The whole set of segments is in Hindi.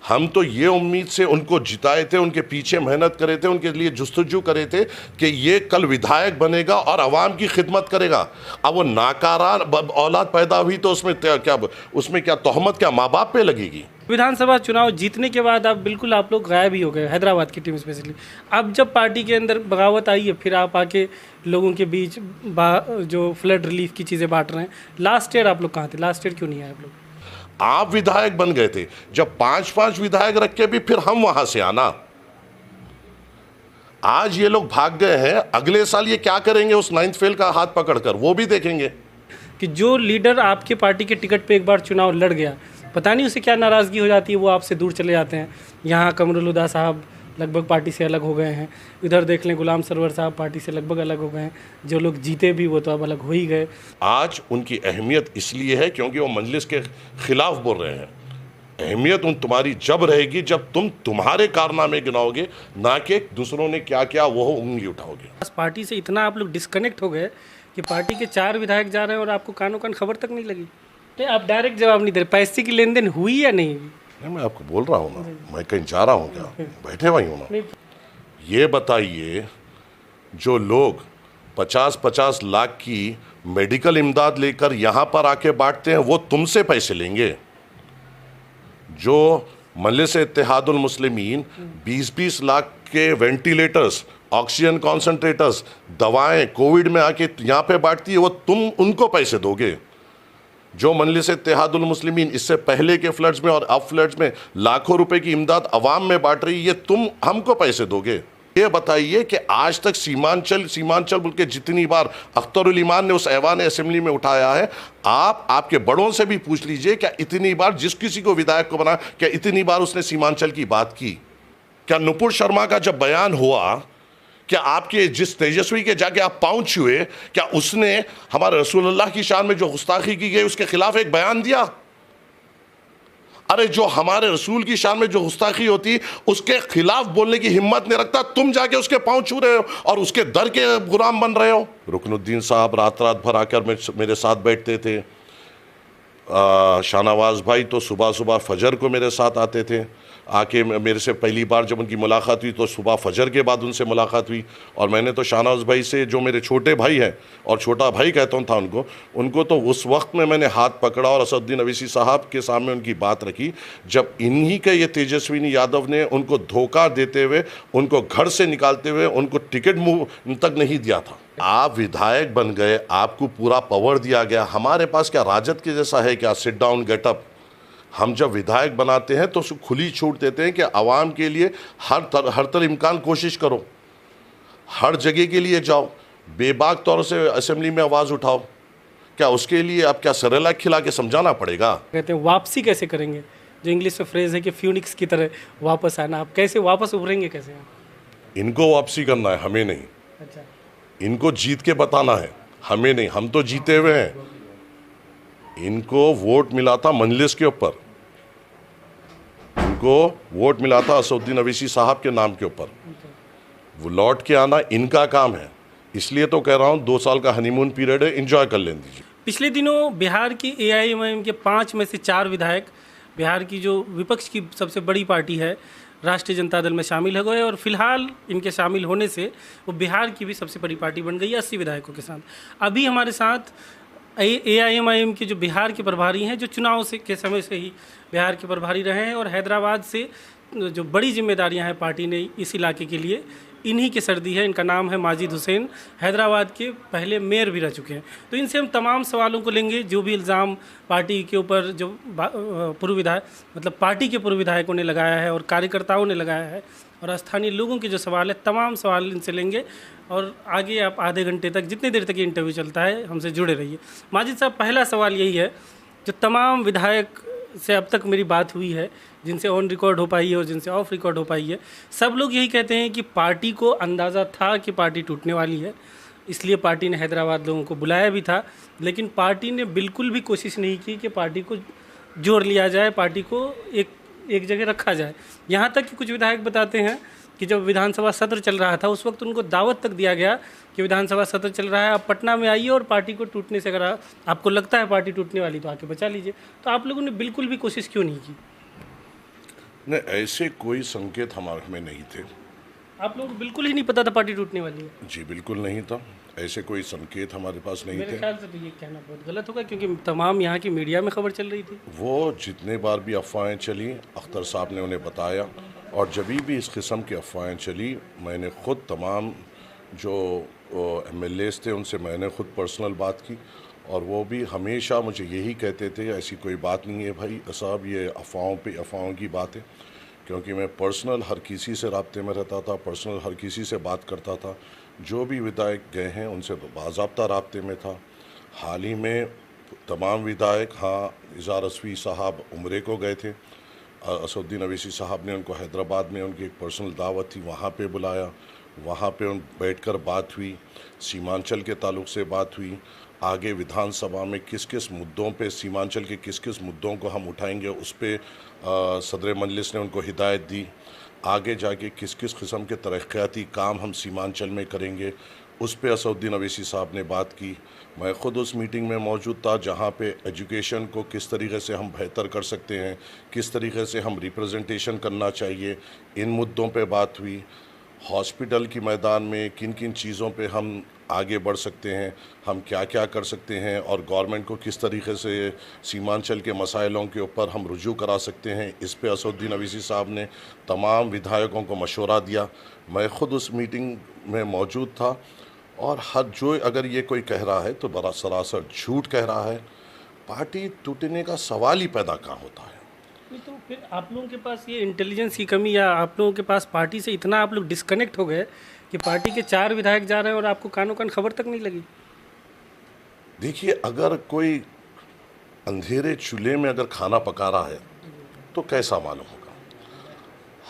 हम तो ये उम्मीद से उनको जिताए थे, उनके पीछे मेहनत करे थे, उनके लिए जुस्तजू करे थे कि ये कल विधायक बनेगा और आवाम की खिदमत करेगा। अब वो नाकारा औलाद पैदा हुई तो उसमें क्या तोहमत क्या माँ बाप पे लगेगी? विधानसभा चुनाव जीतने के बाद आप लोग गायब ही हो गए, हैदराबाद की टीम स्पेशली। अब जब पार्टी के अंदर बगावत आई है, फिर आप आके लोगों के बीच जो फ्लड रिलीफ की चीज़ें बांट रहे हैं। लास्ट ईयर आप लोग कहाँ थे? लास्ट ईयर क्यों नहीं आए आप लोग? आप विधायक बन गए थे, जब 5-5 विधायक रख के भी फिर हम वहां से आना। आज ये लोग भाग गए हैं, अगले साल ये क्या करेंगे उस 9th फेल का हाथ पकड़कर, वो भी देखेंगे। कि जो लीडर आपके पार्टी के टिकट पे एक बार चुनाव लड़ गया, पता नहीं उसे क्या नाराज़गी हो जाती है, वो आपसे दूर चले जाते हैं। यहाँ कमरुल हुदा साहब लगभग पार्टी से अलग हो गए हैं, इधर देख लें गुलाम सरवर साहब पार्टी से लगभग अलग हो गए हैं। जो लोग जीते भी वो तो अब अलग हो ही गए। आज उनकी अहमियत इसलिए है क्योंकि वो मजलिस के खिलाफ बोल रहे हैं। अहमियत तुम्हारी जब रहेगी जब तुम्हारे कारनामे गिनाओगे, ना कि दूसरों ने क्या किया वो उंगली उठाओगे। पार्टी से इतना आप लोग डिस्कनेक्ट हो गए कि पार्टी के 4 विधायक जा रहे हैं और आपको कानों कान खबर तक नहीं लगी। नहीं, आप डायरेक्ट जवाब नहीं दे रहे, पैसे की लेन देन हुई या नहीं हुई? नहीं, मैं आपको बोल रहा हूँ ना, मैं कहीं जा रहा हूँ क्या? बैठे हुए हूँ ना। ये बताइए, जो लोग 50-50 लाख की मेडिकल इमदाद लेकर यहाँ पर आके बांटते हैं, वो तुमसे पैसे लेंगे? जो मजलिस इत्तेहादुल मुस्लिमीन 20-20 लाख के वेंटिलेटर्स, ऑक्सीजन कॉन्सेंट्रेटर्स, दवाएं कोविड में आके यहाँ पे बांटती है, वो तुम उनको पैसे दोगे? जो मजलिस इत्तेहादुल मुस्लिमीन इससे पहले के फ्लड्स में और अब फ्लड्स में लाखों रुपए की इमदाद अवाम में बांट रही है, ये तुम हमको पैसे दोगे? ये बताइए कि आज तक सीमांचल बोल के जितनी बार अख्तरुल ईमान ने उस ऐवान असेंबली में उठाया है, आपके बड़ों से भी पूछ लीजिए, क्या इतनी बार जिस किसी को विधायक को बना, क्या इतनी बार उसने सीमांचल की बात की? क्या नुपुर शर्मा का जब बयान हुआ, क्या आपके जिस तेजस्वी के जाके आप पांव छुए, क्या उसने हमारे रसूलुल्लाह की शान में जो गुस्ताखी की गई उसके खिलाफ एक बयान दिया? अरे जो हमारे रसूल की शान में जो गुस्ताखी होती उसके खिलाफ बोलने की हिम्मत नहीं रखता, तुम जाके उसके पांव छू रहे हो और उसके दर के गुलाम बन रहे हो। रुकनुद्दीन साहब रात रात भर आकर मेरे साथ बैठते थे। शाहनवाज भाई तो सुबह सुबह फजर को मेरे साथ आते थे, आके मेरे से पहली बार जब उनकी मुलाकात हुई तो सुबह फजर के बाद उनसे मुलाकात हुई। और मैंने तो शाहनवाज भाई से, जो मेरे छोटे भाई हैं और छोटा भाई कहता था उनको तो उस वक्त में मैंने हाथ पकड़ा और असदुद्दीन अवैसी साहब के सामने उनकी बात रखी, जब इन्हीं के ये तेजस्विनी यादव ने उनको धोखा देते हुए, उनको घर से निकालते हुए उनको टिकट मुंह तक नहीं दिया था। आप विधायक बन गए, आपको पूरा पावर दिया गया। हमारे पास क्या राजद के जैसा है क्या, सिट डाउन गेट अप? हम जब विधायक बनाते हैं तो खुली छूट देते हैं कि आवाम के लिए हर तरह इम्कान कोशिश करो, हर जगह के लिए जाओ, बेबाक तौर से असेंबली में आवाज़ उठाओ। क्या उसके लिए आप क्या सरेलाक खिला के समझाना पड़ेगा? कहते हैं वापसी कैसे करेंगे, जो इंग्लिश में फ्रेज है कि फ्यूनिक्स की तरह वापस आना, आप कैसे वापस उभरेंगे कैसे? इनको वापसी करना है, हमें नहीं। अच्छा, इनको जीत के बताना है, हमें नहीं। हम तो जीते हुए हैं। इनको वोट मिला था मजलिस के ऊपर, इनको वोट मिला था असदुद्दीन अवैसी साहब के नाम के ऊपर। वो लौट के आना इनका काम है, इसलिए तो कह रहा हूँ 2 साल का हनीमून पीरियड है, एंजॉय कर लेने दीजिए। पिछले दिनों बिहार की AIMIM के 5 में से 4 विधायक बिहार की जो विपक्ष की सबसे बड़ी पार्टी है राष्ट्रीय जनता दल में शामिल हो गए, और फिलहाल इनके शामिल होने से वो बिहार की भी सबसे बड़ी पार्टी बन गई है 80 विधायकों के साथ। अभी हमारे साथ AIMIM के जो बिहार के प्रभारी हैं, जो चुनाव के समय से ही बिहार के प्रभारी रहे हैं और हैदराबाद से जो बड़ी जिम्मेदारियां हैं पार्टी ने इस इलाके के लिए, इन्हीं की सर्दी है। इनका नाम है माजिद हुसैन, हैदराबाद के पहले मेयर भी रह चुके हैं। तो इनसे हम तमाम सवालों को लेंगे, जो भी इल्ज़ाम पार्टी के ऊपर जो पूर्व विधायक मतलब पार्टी के पूर्व विधायकों ने लगाया है और कार्यकर्ताओं ने लगाया है, और स्थानीय लोगों के जो सवाल है, तमाम सवाल इनसे लेंगे। और आगे आप आधे घंटे तक, जितनी देर तक ये इंटरव्यू चलता है, हमसे जुड़े रहिए। माजिद साहब, पहला सवाल यही है, जो तमाम विधायक से अब तक मेरी बात हुई है, जिनसे ऑन रिकॉर्ड हो पाई है और जिनसे ऑफ रिकॉर्ड हो पाई है, सब लोग यही कहते हैं कि पार्टी को अंदाज़ा था कि पार्टी टूटने वाली है, इसलिए पार्टी ने हैदराबाद लोगों को बुलाया भी था, लेकिन पार्टी ने बिल्कुल भी कोशिश नहीं की कि पार्टी को जोड़ लिया जाए, पार्टी को एक जगह रखा जाए। यहाँ तक कि कुछ विधायक बताते हैं कि जब विधानसभा सत्र चल रहा था, उस वक्त उनको दावत तक दिया गया कि विधानसभा सत्र चल रहा है, आप पटना में आइए और पार्टी को टूटने से, अगर आपको लगता है पार्टी टूटने वाली तो आके बचा लीजिए। तो आप लोगों ने बिल्कुल भी कोशिश क्यों नहीं की? नहीं, ऐसे कोई संकेत हमारे में नहीं थे। आप लोगों को बिल्कुल ही नहीं पता था पार्टी टूटने वाली है? जी बिल्कुल नहीं था, ऐसे कोई संकेत हमारे पास नहीं मेरे थे। ख्याल से तो ये कहना बहुत गलत होगा, क्योंकि तमाम यहाँ की मीडिया में खबर चल रही थी। वो जितने बार भी अफवाहें चली, अख्तर साहब ने उन्हें बताया, और जब भी इस किस्म की अफवाहें चली, मैंने ख़ुद तमाम जो MLAs थे उनसे मैंने ख़ुद पर्सनल बात की, और वो भी हमेशा मुझे यही कहते थे, ऐसी कोई बात नहीं है भाई साहब, ये अफवाहों की बात है। क्योंकि मैं पर्सनल हर किसी से राब्ते में रहता था, पर्सनल हर किसी से बात करता था, जो भी विधायक गए हैं उनसे बाज़ाब्ता राब्ते में था। हाल ही में तमाम विधायक, हाँ, इज़हार रज़वी साहब उम्रे को गए थे, असदुद्दीन अवैसी साहब ने उनको हैदराबाद में उनकी एक पर्सनल दावत थी, वहाँ पे बुलाया, वहाँ पे उन बैठकर बात हुई, सीमांचल के ताल्लुक़ से बात हुई, आगे विधानसभा में किस किस मुद्दों पे, सीमांचल के किस किस मुद्दों को हम उठाएंगे उस पे सदर मजलिस ने उनको हिदायत दी, आगे जाके किस किस किस्म के तरक्याती काम हम सीमांचल में करेंगे उस पे असदुद्दीन अवैसी साहब ने बात की। मैं ख़ुद उस मीटिंग में मौजूद था जहाँ पे एजुकेशन को किस तरीके से हम बेहतर कर सकते हैं, किस तरीके से हम रिप्रेजेंटेशन करना चाहिए, इन मुद्दों पे बात हुई। हॉस्पिटल की मैदान में किन किन चीज़ों पे हम आगे बढ़ सकते हैं, हम क्या क्या कर सकते हैं, और गवर्नमेंट को किस तरीके से सीमांचल के मसाइलों के ऊपर हम रुजू करा सकते हैं, इस पे असदुद्दीन अवैसी साहब ने तमाम विधायकों को मशवरा दिया। मैं ख़ुद उस मीटिंग में मौजूद था, और हर जो अगर ये कोई कह रहा है तो बड़ा सरासर झूठ कह रहा है। पार्टी टूटने का सवाल ही पैदा कहाँ होता है। नहीं, तो फिर आप लोगों के पास ये इंटेलिजेंस की कमी, या आप लोगों के पास पार्टी से इतना आप लोग डिस्कनेक्ट हो गए कि पार्टी के 4 विधायक जा रहे हैं और आपको कानों कान खबर तक नहीं लगी? देखिए, अगर कोई अंधेरे चूल्हे में अगर खाना पका रहा है तो कैसा मालूम होगा।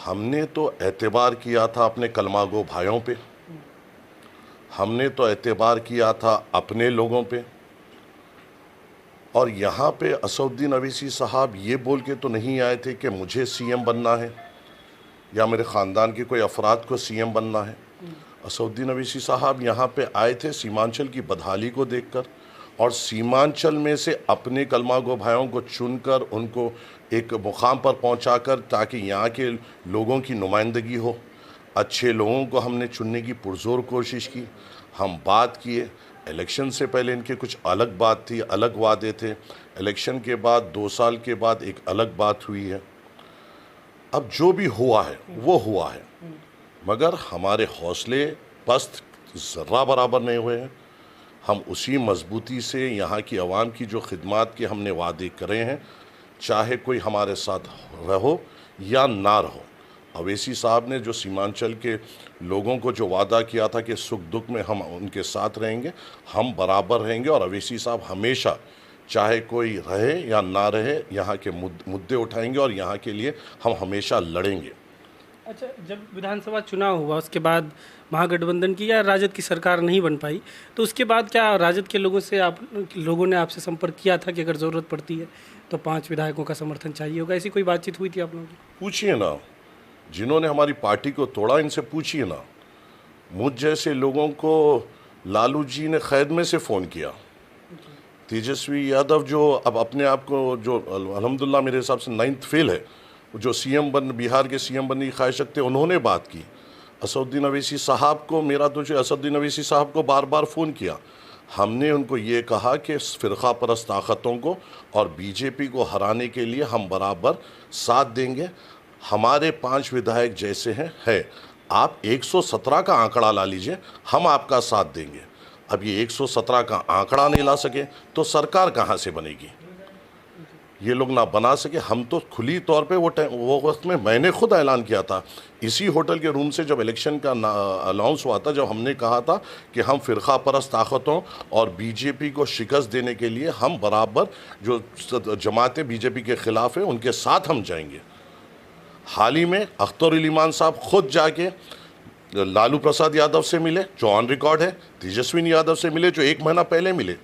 हमने तो एतबार किया था अपने कलमागो भाइयों पे, हमने तो एतबार किया था अपने लोगों पे, और यहाँ पे असदुद्दीन अवैसी साहब ये बोल के तो नहीं आए थे कि मुझे CM बनना है या मेरे ख़ानदान के कोई अफराद को CM बनना है। असदुद्दीन अवैसी साहब यहाँ पे आए थे सीमांचल की बदहाली को देखकर, और सीमांचल में से अपने कलमागो भाइयों को चुनकर उनको एक मुकाम पर पहुँचाकर, ताकि यहाँ के लोगों की नुमाइंदगी हो। अच्छे लोगों को हमने चुनने की पुरजोर कोशिश की, हम बात किए। इलेक्शन से पहले इनके कुछ अलग बात थी, अलग वादे थे, इलेक्शन के बाद 2 साल के बाद एक अलग बात हुई है। अब जो भी हुआ है वो हुआ है, मगर हमारे हौसले पस्त ज़र्रा बराबर नहीं हुए हैं। हम उसी मजबूती से यहाँ की आवाम की जो खिदमात के हमने वादे करे हैं, चाहे कोई हमारे साथ रहो या ना रहो। अवैसी साहब ने जो सीमांचल के लोगों को जो वादा किया था कि सुख दुख में हम उनके साथ रहेंगे, हम बराबर रहेंगे, और अवैसी साहब हमेशा चाहे कोई रहे या ना रहे यहाँ के मुद्दे उठाएंगे, और यहाँ के लिए हम हमेशा लड़ेंगे। अच्छा, जब विधानसभा चुनाव हुआ उसके बाद महागठबंधन की या राजद की सरकार नहीं बन पाई, तो उसके बाद क्या राजद के लोगों ने आपसे संपर्क किया था कि अगर ज़रूरत पड़ती है तो 5 विधायकों का समर्थन चाहिए होगा? ऐसी कोई बातचीत हुई थी आप लोगों की? पूछिए ना, जिन्होंने हमारी पार्टी को तोड़ा, इनसे पूछिए ना। मुझ जैसे लोगों को लालू जी ने कैद में से फ़ोन किया, तेजस्वी यादव जो अब अपने आप को जो अल्हम्दुलिल्लाह मेरे हिसाब से 9th फेल है, जो बिहार के CM बनने की ख्वाहिश रखते, उन्होंने बात की। असदुद्दीन अवैसी साहब को, मेरा तो जो असदुद्दीन अवैसी साहब को बार बार फ़ोन किया, हमने उनको ये कहा कि फ़िरक़ा परस्त ताकतों को और BJP को हराने के लिए हम बराबर साथ देंगे। हमारे 5 विधायक जैसे हैं, आप 117 का आंकड़ा ला लीजिए, हम आपका साथ देंगे। अब ये 117 का आंकड़ा नहीं ला सके तो सरकार कहाँ से बनेगी? ये लोग ना बना सके, हम तो खुली तौर पे वो वक्त में मैंने खुद ऐलान किया था, इसी होटल के रूम से जब इलेक्शन का अनाउंस हुआ था, जब हमने कहा था कि हम फ़िरक़ा परस्त ताकतों और BJP को शिकस्त देने के लिए हम बराबर जो जमातें BJP के ख़िलाफ़ है उनके साथ हम जाएंगे। हाल ही में अख्तर अली ईमान साहब खुद जाके लालू प्रसाद यादव से मिले, जो ऑन रिकॉर्ड है, तेजस्वी यादव से मिले, जो 1 महीना पहले मिले,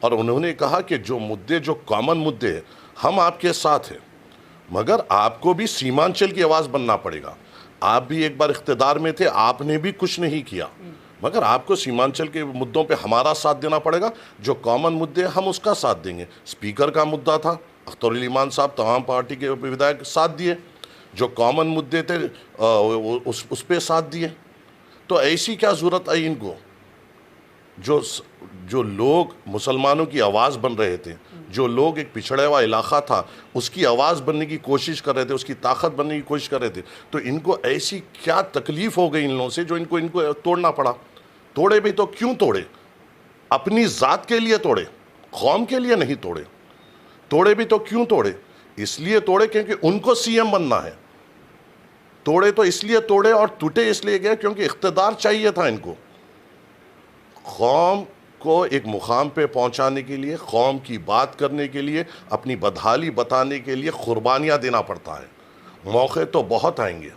और उन्होंने कहा कि जो कॉमन मुद्दे हैं, हम आपके साथ हैं, मगर आपको भी सीमांचल की आवाज़ बनना पड़ेगा। आप भी एक बार इख्तिदार में थे, आपने भी कुछ नहीं किया, मगर आपको सीमांचल के मुद्दों पे हमारा साथ देना पड़ेगा। जो कॉमन मुद्दे हम उसका साथ देंगे। स्पीकर का मुद्दा था, अख्तर अली ईमान साहब तमाम पार्टी के विधायक साथ दिए। जो कॉमन मुद्दे थे उस पे साथ दिए। तो ऐसी क्या ज़रूरत आई इनको? जो जो लोग मुसलमानों की आवाज़ बन रहे थे, जो लोग एक पिछड़ा हुआ इलाका था उसकी आवाज़ बनने की कोशिश कर रहे थे, उसकी ताकत बनने की कोशिश कर रहे थे, तो इनको ऐसी क्या तकलीफ़ हो गई इन लोगों से जो इनको तोड़ना पड़ा? तोड़े भी तो क्यों तोड़े? अपनी ज़ात के लिए तोड़े, कौम के लिए नहीं तोड़े। तोड़े भी तो क्यों तोड़े? इसलिए तोड़े क्योंकि उनको सीएम बनना है। तोड़े तो इसलिए तोड़े और टूटे इसलिए गए क्योंकि इख्तिदार चाहिए था इनको। कौम को एक मुकाम पे पहुंचाने के लिए, कौम की बात करने के लिए, अपनी बदहाली बताने के लिए कुर्बानियाँ देना पड़ता है। मौके तो बहुत आएंगे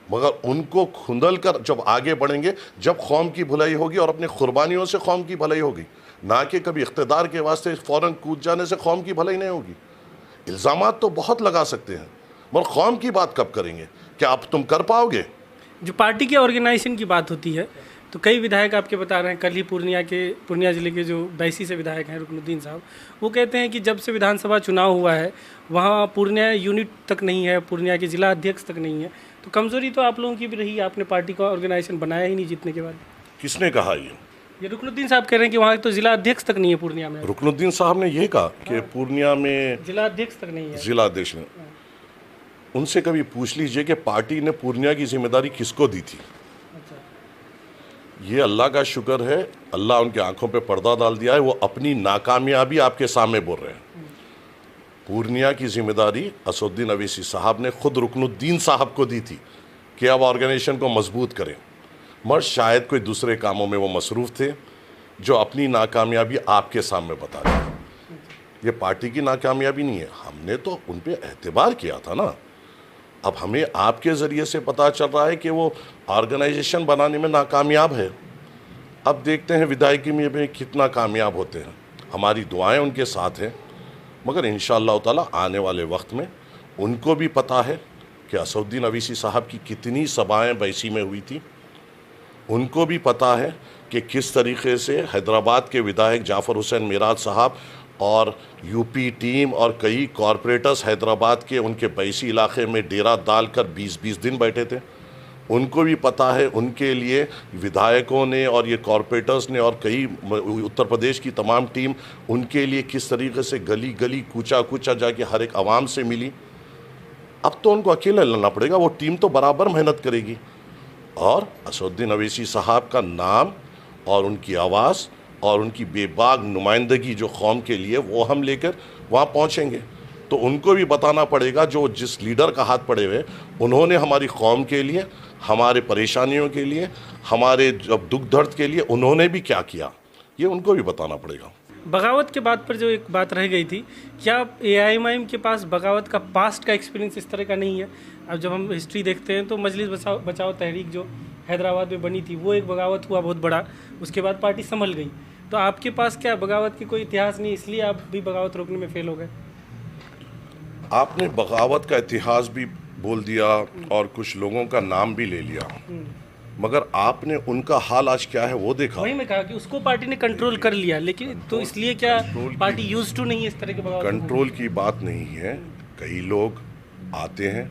मगर उनको खुंदल कर जब आगे बढ़ेंगे, जब कौम की भलाई होगी और अपने कुर्बानियों से कौम की भलाई होगी, ना कि कभी इख्तिदार के वास्ते फ़ौरन कूद जाने से कौम की भलाई नहीं होगी। इल्ज़ामात तो बहुत लगा सकते हैं मगर कौम की बात कब करेंगे? क्या अब तुम कर पाओगे? जो पार्टी के ऑर्गेनाइजेशन की बात होती है तो कई विधायक आपके बता रहे हैं, कल ही पूर्णिया जिले के जो बैसी से विधायक हैं रुकनुद्दीन साहब, वो कहते हैं कि जब से विधानसभा चुनाव हुआ है वहाँ पूर्णिया यूनिट तक नहीं है, पूर्णिया के जिला अध्यक्ष तक नहीं है। तो कमज़ोरी तो आप लोगों की भी रही, आपने पार्टी का ऑर्गेनाइजेशन बनाया ही नहीं जीतने के बाद। किसने कहा ये रुकनुद्दीन साहब कह रहे हैं कि वहाँ तो जिला अध्यक्ष तक नहीं है पूर्णिया में। रुकनुद्दीन साहब ने ये कहा कि पूर्णिया में जिला अध्यक्ष तक नहीं है। जिला अध्यक्ष ने, उनसे कभी पूछ लीजिए कि पार्टी ने पूर्णिया की जिम्मेदारी किसको दी थी। ये अल्लाह का शुक्र है, अल्लाह उनकी आंखों पे पर्दा डाल दिया है, वो अपनी नाकामयाबी आपके सामने बोल रहे हैं। पूर्णिया की जिम्मेदारी असदुद्दीन अवैसी साहब ने खुद रुकनुद्दीन साहब को दी थी कि अब ऑर्गेनाइजेशन को मजबूत करें, मगर शायद कोई दूसरे कामों में वो मसरूफ़ थे जो अपनी नाकामयाबी आपके सामने बता रहे हैं। ये पार्टी की नाकामयाबी नहीं है, हमने तो उन पर एतबार किया था ना। अब हमें आपके ज़रिए से पता चल रहा है कि वो ऑर्गेनाइजेशन बनाने में नाकामयाब है। अब देखते हैं विधायकी में कितना कामयाब होते हैं। हमारी दुआएं उनके साथ हैं, मगर इंशाअल्लाह ताला आने वाले वक्त में उनको भी पता है कि असदुद्दीन अवैसी साहब की कितनी सभाएं बैसी में हुई थी। उनको भी पता है कि किस तरीके से हैदराबाद के विधायक जाफ़र हुसैन मेराज साहब और यूपी टीम और कई कॉरपोरेटर्स हैदराबाद के उनके बैसी इलाके में डेरा डालकर 20-20 दिन बैठे थे। उनको भी पता है उनके लिए विधायकों ने और ये कॉरपोरेटर्स ने और कई उत्तर प्रदेश की तमाम टीम उनके लिए किस तरीके से गली गली कूचा कूचा जाके हर एक आवाम से मिली। अब तो उनको अकेले लड़ना पड़ेगा, वो टीम तो बराबर मेहनत करेगी और असदुद्दीन अवैसी साहब का नाम और उनकी आवाज़ और उनकी बेबाक नुमाइंदगी जो कौम के लिए, वो हम लेकर वहाँ पहुँचेंगे। तो उनको भी बताना पड़ेगा जो जिस लीडर का हाथ पड़े हुए उन्होंने हमारी कौम के लिए, हमारे परेशानियों के लिए, हमारे जब दुख दर्द के लिए उन्होंने भी क्या किया, ये उनको भी बताना पड़ेगा। बगावत के बाद पर जो एक बात रह गई थी, क्या AIMIM के पास बगावत का पास्ट का एक्सपीरियंस इस तरह का नहीं है? अब जब हम हिस्ट्री देखते हैं तो मजलिस बचाओ तहरीक जो हैदराबाद में बनी थी वो एक बगावत हुआ बहुत बड़ा, उसके बाद पार्टी संभल गई। तो आपके पास क्या बगावत की कोई इतिहास नहीं, इसलिए आप भी बगावत रोकने में फेल हो गए? आपने बगावत का इतिहास भी बोल दिया और कुछ लोगों का नाम भी ले लिया, मगर आपने उनका हाल आज क्या है वो देखा? वही मैं कहा कि उसको पार्टी ने कंट्रोल कर लिया, लेकिन तो इसलिए क्या पार्टी यूज्ड टू नहीं है इस तरह के बगावत? कंट्रोल की बात नहीं है। कई लोग आते हैं,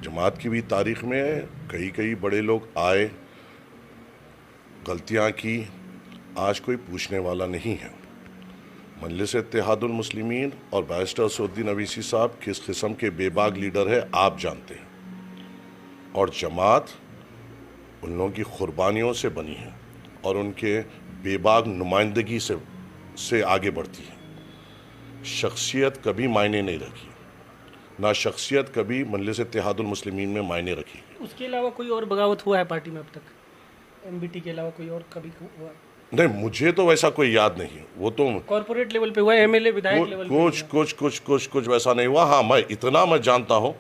जमात की भी तारीख में कई बड़े लोग आए, गलतियां की, आज कोई पूछने वाला नहीं है। मजलिस इत्तेहादुल मुस्लिमीन और बैरिस्टर असदुद्दीन अवैसी साहब किस किस्म के बेबाक लीडर है आप जानते हैं, और जमात उन लोगों की कुर्बानियों से बनी है और उनके बेबाक नुमाइंदगी से आगे बढ़ती है। शख्सियत कभी मायने नहीं रखी, ना शख्सियत कभी मजलिस इत्तेहादुल मुस्लिमीन में मायने रखी। उसके अलावा कोई और बगावत हुआ है पार्टी में अब तक? MBT के अलावा कोई और कभी हुआ? नहीं, मुझे तो वैसा कोई याद नहीं। वो तो कॉर्पोरेट लेवल पे हुआ है, MLA विधायक लेवल पे कुछ वैसा नहीं हुआ। हाँ, मैं इतना जानता हूँ,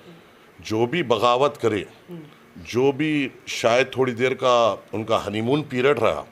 जो भी बगावत करे, जो भी शायद थोड़ी देर का उनका हनीमून पीरियड रहा,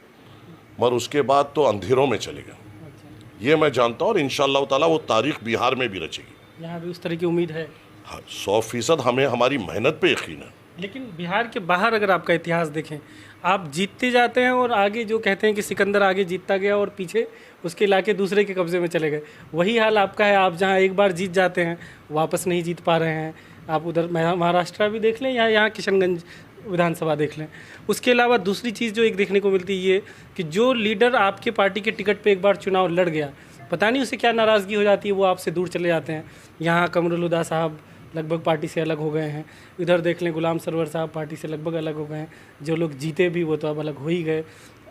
मगर उसके बाद तो अंधेरों में चले गए। ये मैं जानता हूँ और इंशाअल्लाह ताला वो तारीख बिहार में भी रचेगी। यहाँ भी उस तरह की उम्मीद है? हाँ, 100% हमें हमारी मेहनत पे यकीन है। लेकिन बिहार के बाहर अगर आपका इतिहास देखें, आप जीतते जाते हैं और आगे जो कहते हैं कि सिकंदर आगे जीतता गया और पीछे उसके इलाके दूसरे के कब्जे में चले गए, वही हाल आपका है। आप जहाँ एक बार जीत जाते हैं वापस नहीं जीत पा रहे हैं, आप उधर महाराष्ट्र भी देख लें या यहाँ किशनगंज विधानसभा देख लें। उसके अलावा दूसरी चीज़ जो एक देखने को मिलती है ये कि जो लीडर आपके पार्टी के टिकट पे एक बार चुनाव लड़ गया, पता नहीं उसे क्या नाराज़गी हो जाती है, वो आपसे दूर चले जाते हैं। यहाँ कमरुल हुदा साहब लगभग पार्टी से अलग हो गए हैं, इधर देख लें गुलाम सरवर साहब पार्टी से लगभग अलग हो गए हैं। जो लोग जीते भी वो तो अब अलग हो ही गए।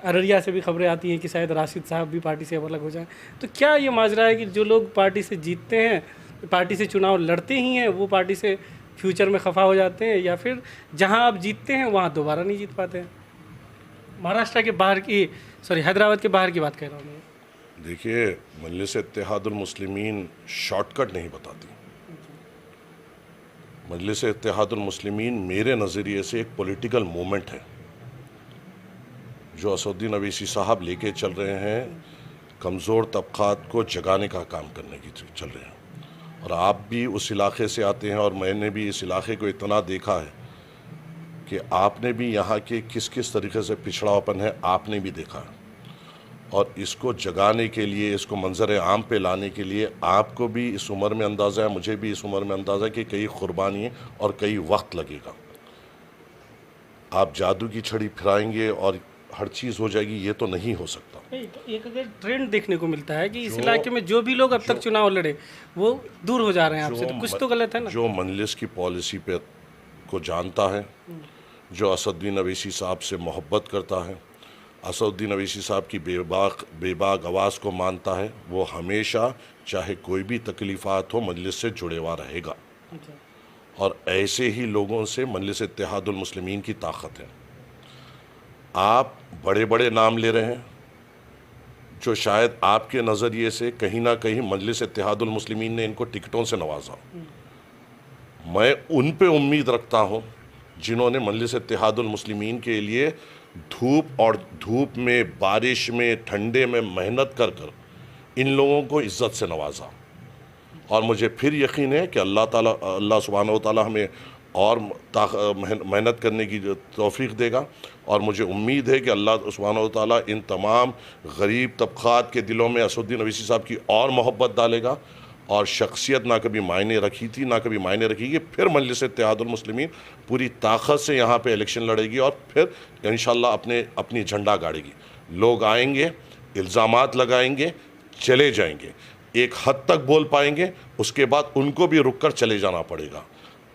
अररिया से भी खबरें आती हैं कि शायद राशिद साहब भी पार्टी से अब अलग हो जाएं। तो क्या ये माजरा है कि जो लोग पार्टी से जीतते हैं, पार्टी से चुनाव लड़ते ही हैं, वो पार्टी से फ्यूचर में खफा हो जाते हैं, या फिर जहां आप जीतते हैं वहां दोबारा नहीं जीत पाते हैं? महाराष्ट्र के बाहर की, हैदराबाद के बाहर की बात कह रहा हूँ मैं। देखिए, मजलिस इत्तेहादुल मुस्लिमीन शॉर्टकट नहीं बताती। मजलिस इत्तेहादुल मुस्लिमीन मेरे नज़रिए से एक पॉलिटिकल मूवमेंट है जो असदुद्दीन अवैसी साहब लेके चल रहे हैं, कमज़ोर तबक़ात को जगाने का काम करने की चल रहे हैं। और आप भी उस इलाके से आते हैं और मैंने भी इस इलाके को इतना देखा है कि आपने भी यहाँ के किस किस तरीके से पिछड़ापन है आपने भी देखा है। और इसको जगाने के लिए, इसको मंजर आम पे लाने के लिए आपको भी इस उम्र में अंदाज़ा है, मुझे भी इस उम्र में अंदाज़ा है कि कई कुर्बानी और कई वक्त लगेगा। आप जादू की छड़ी फिराएंगे और हर चीज़ हो जाएगी, ये तो नहीं हो सकता। तो एक अगर ट्रेंड देखने को मिलता है कि इस इलाके में जो भी लोग अब तक चुनाव लड़े वो दूर हो जा रहे हैं आपसे, तो कुछ तो गलत है ना। जो मजलिस की पॉलिसी पे को जानता है, जो असदुद्दीन अवैसी साहब से मोहब्बत करता है, असदुद्दीन अवैसी साहब की बेबाक आवाज़ को मानता है, वो हमेशा चाहे कोई भी तकलीफ़ात हो मजलिस से जुड़े हुआ रहेगा। और ऐसे ही लोगों से मजलिस इत्तेहादुल मुस्लिमीन की ताकत है। आप बड़े बड़े नाम ले रहे हैं जो शायद आपके नज़रिए से कहीं ना कहीं मजलिस इत्तेहादुल मुस्लिमीन ने इनको टिकटों से नवाजा। मैं उन पे उम्मीद रखता हूँ जिन्होंने मजलिस इत्तेहादुल मुस्लिमीन के लिए धूप में, बारिश में, ठंडे में मेहनत कर इन लोगों को इज़्ज़त से नवाजा। और मुझे फिर यकीन है कि अल्लाह सुब्हानहू व तआला हमें और मेहनत करने की तौफीक देगा। और मुझे उम्मीद है कि अल्लाह सुब्हानहू व तआला इन तमाम गरीब तबक़ात के दिलों में असदुद्दीन अवैसी साहब की और मोहब्बत डालेगा। और शख्सियत ना कभी मायने रखी थी ना कभी मायने रखेगी। फिर मजलिस इत्तेहादुल मुस्लिमीन पूरी ताकत से यहाँ पे इलेक्शन लड़ेगी और फिर इंशाअल्लाह अपनी झंडा गाड़ेगी। लोग आएंगे, इल्ज़ामात लगाएंगे, चले जाएंगे, एक हद तक बोल पाएंगे, उसके बाद उनको भी रुक कर चले जाना पड़ेगा।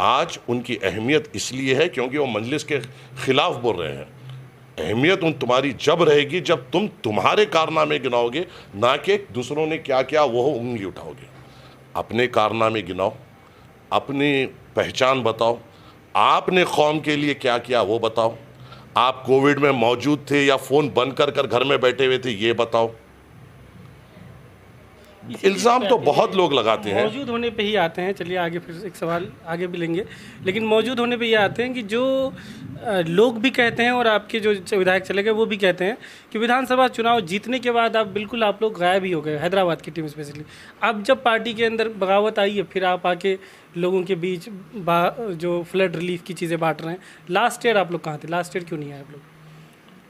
आज उनकी अहमियत इसलिए है क्योंकि वो मजलिस के ख़िलाफ़ बोल रहे हैं। अहमियत तुम्हारी जब रहेगी जब तुम्हारे कारनामे गिनाओगे, ना कि दूसरों ने क्या किया वो उंगली उठाओगे। अपने कारनामे गिनाओ, अपनी पहचान बताओ, आपने कौम के लिए क्या किया वो बताओ। आप कोविड में मौजूद थे या फ़ोन बंद कर घर में बैठे हुए थे ये बताओ। इल्ज़ाम तो बहुत लोग लगाते हैं, मौजूद होने पे ही आते हैं। चलिए आगे फिर एक सवाल आगे भी लेंगे, लेकिन मौजूद होने पे ये आते हैं कि जो लोग भी कहते हैं और आपके जो विधायक चले गए वो भी कहते हैं कि विधानसभा चुनाव जीतने के बाद आप लोग गायब ही हो गए, हैदराबाद की टीम स्पेशली। अब जब पार्टी के अंदर बगावत आई है फिर आप आके लोगों के बीच जो फ्लड रिलीफ की चीज़ें बांट रहे हैं। लास्ट ईयर आप लोग कहाँ थे? लास्ट ईयर क्यों नहीं आए आप लोग?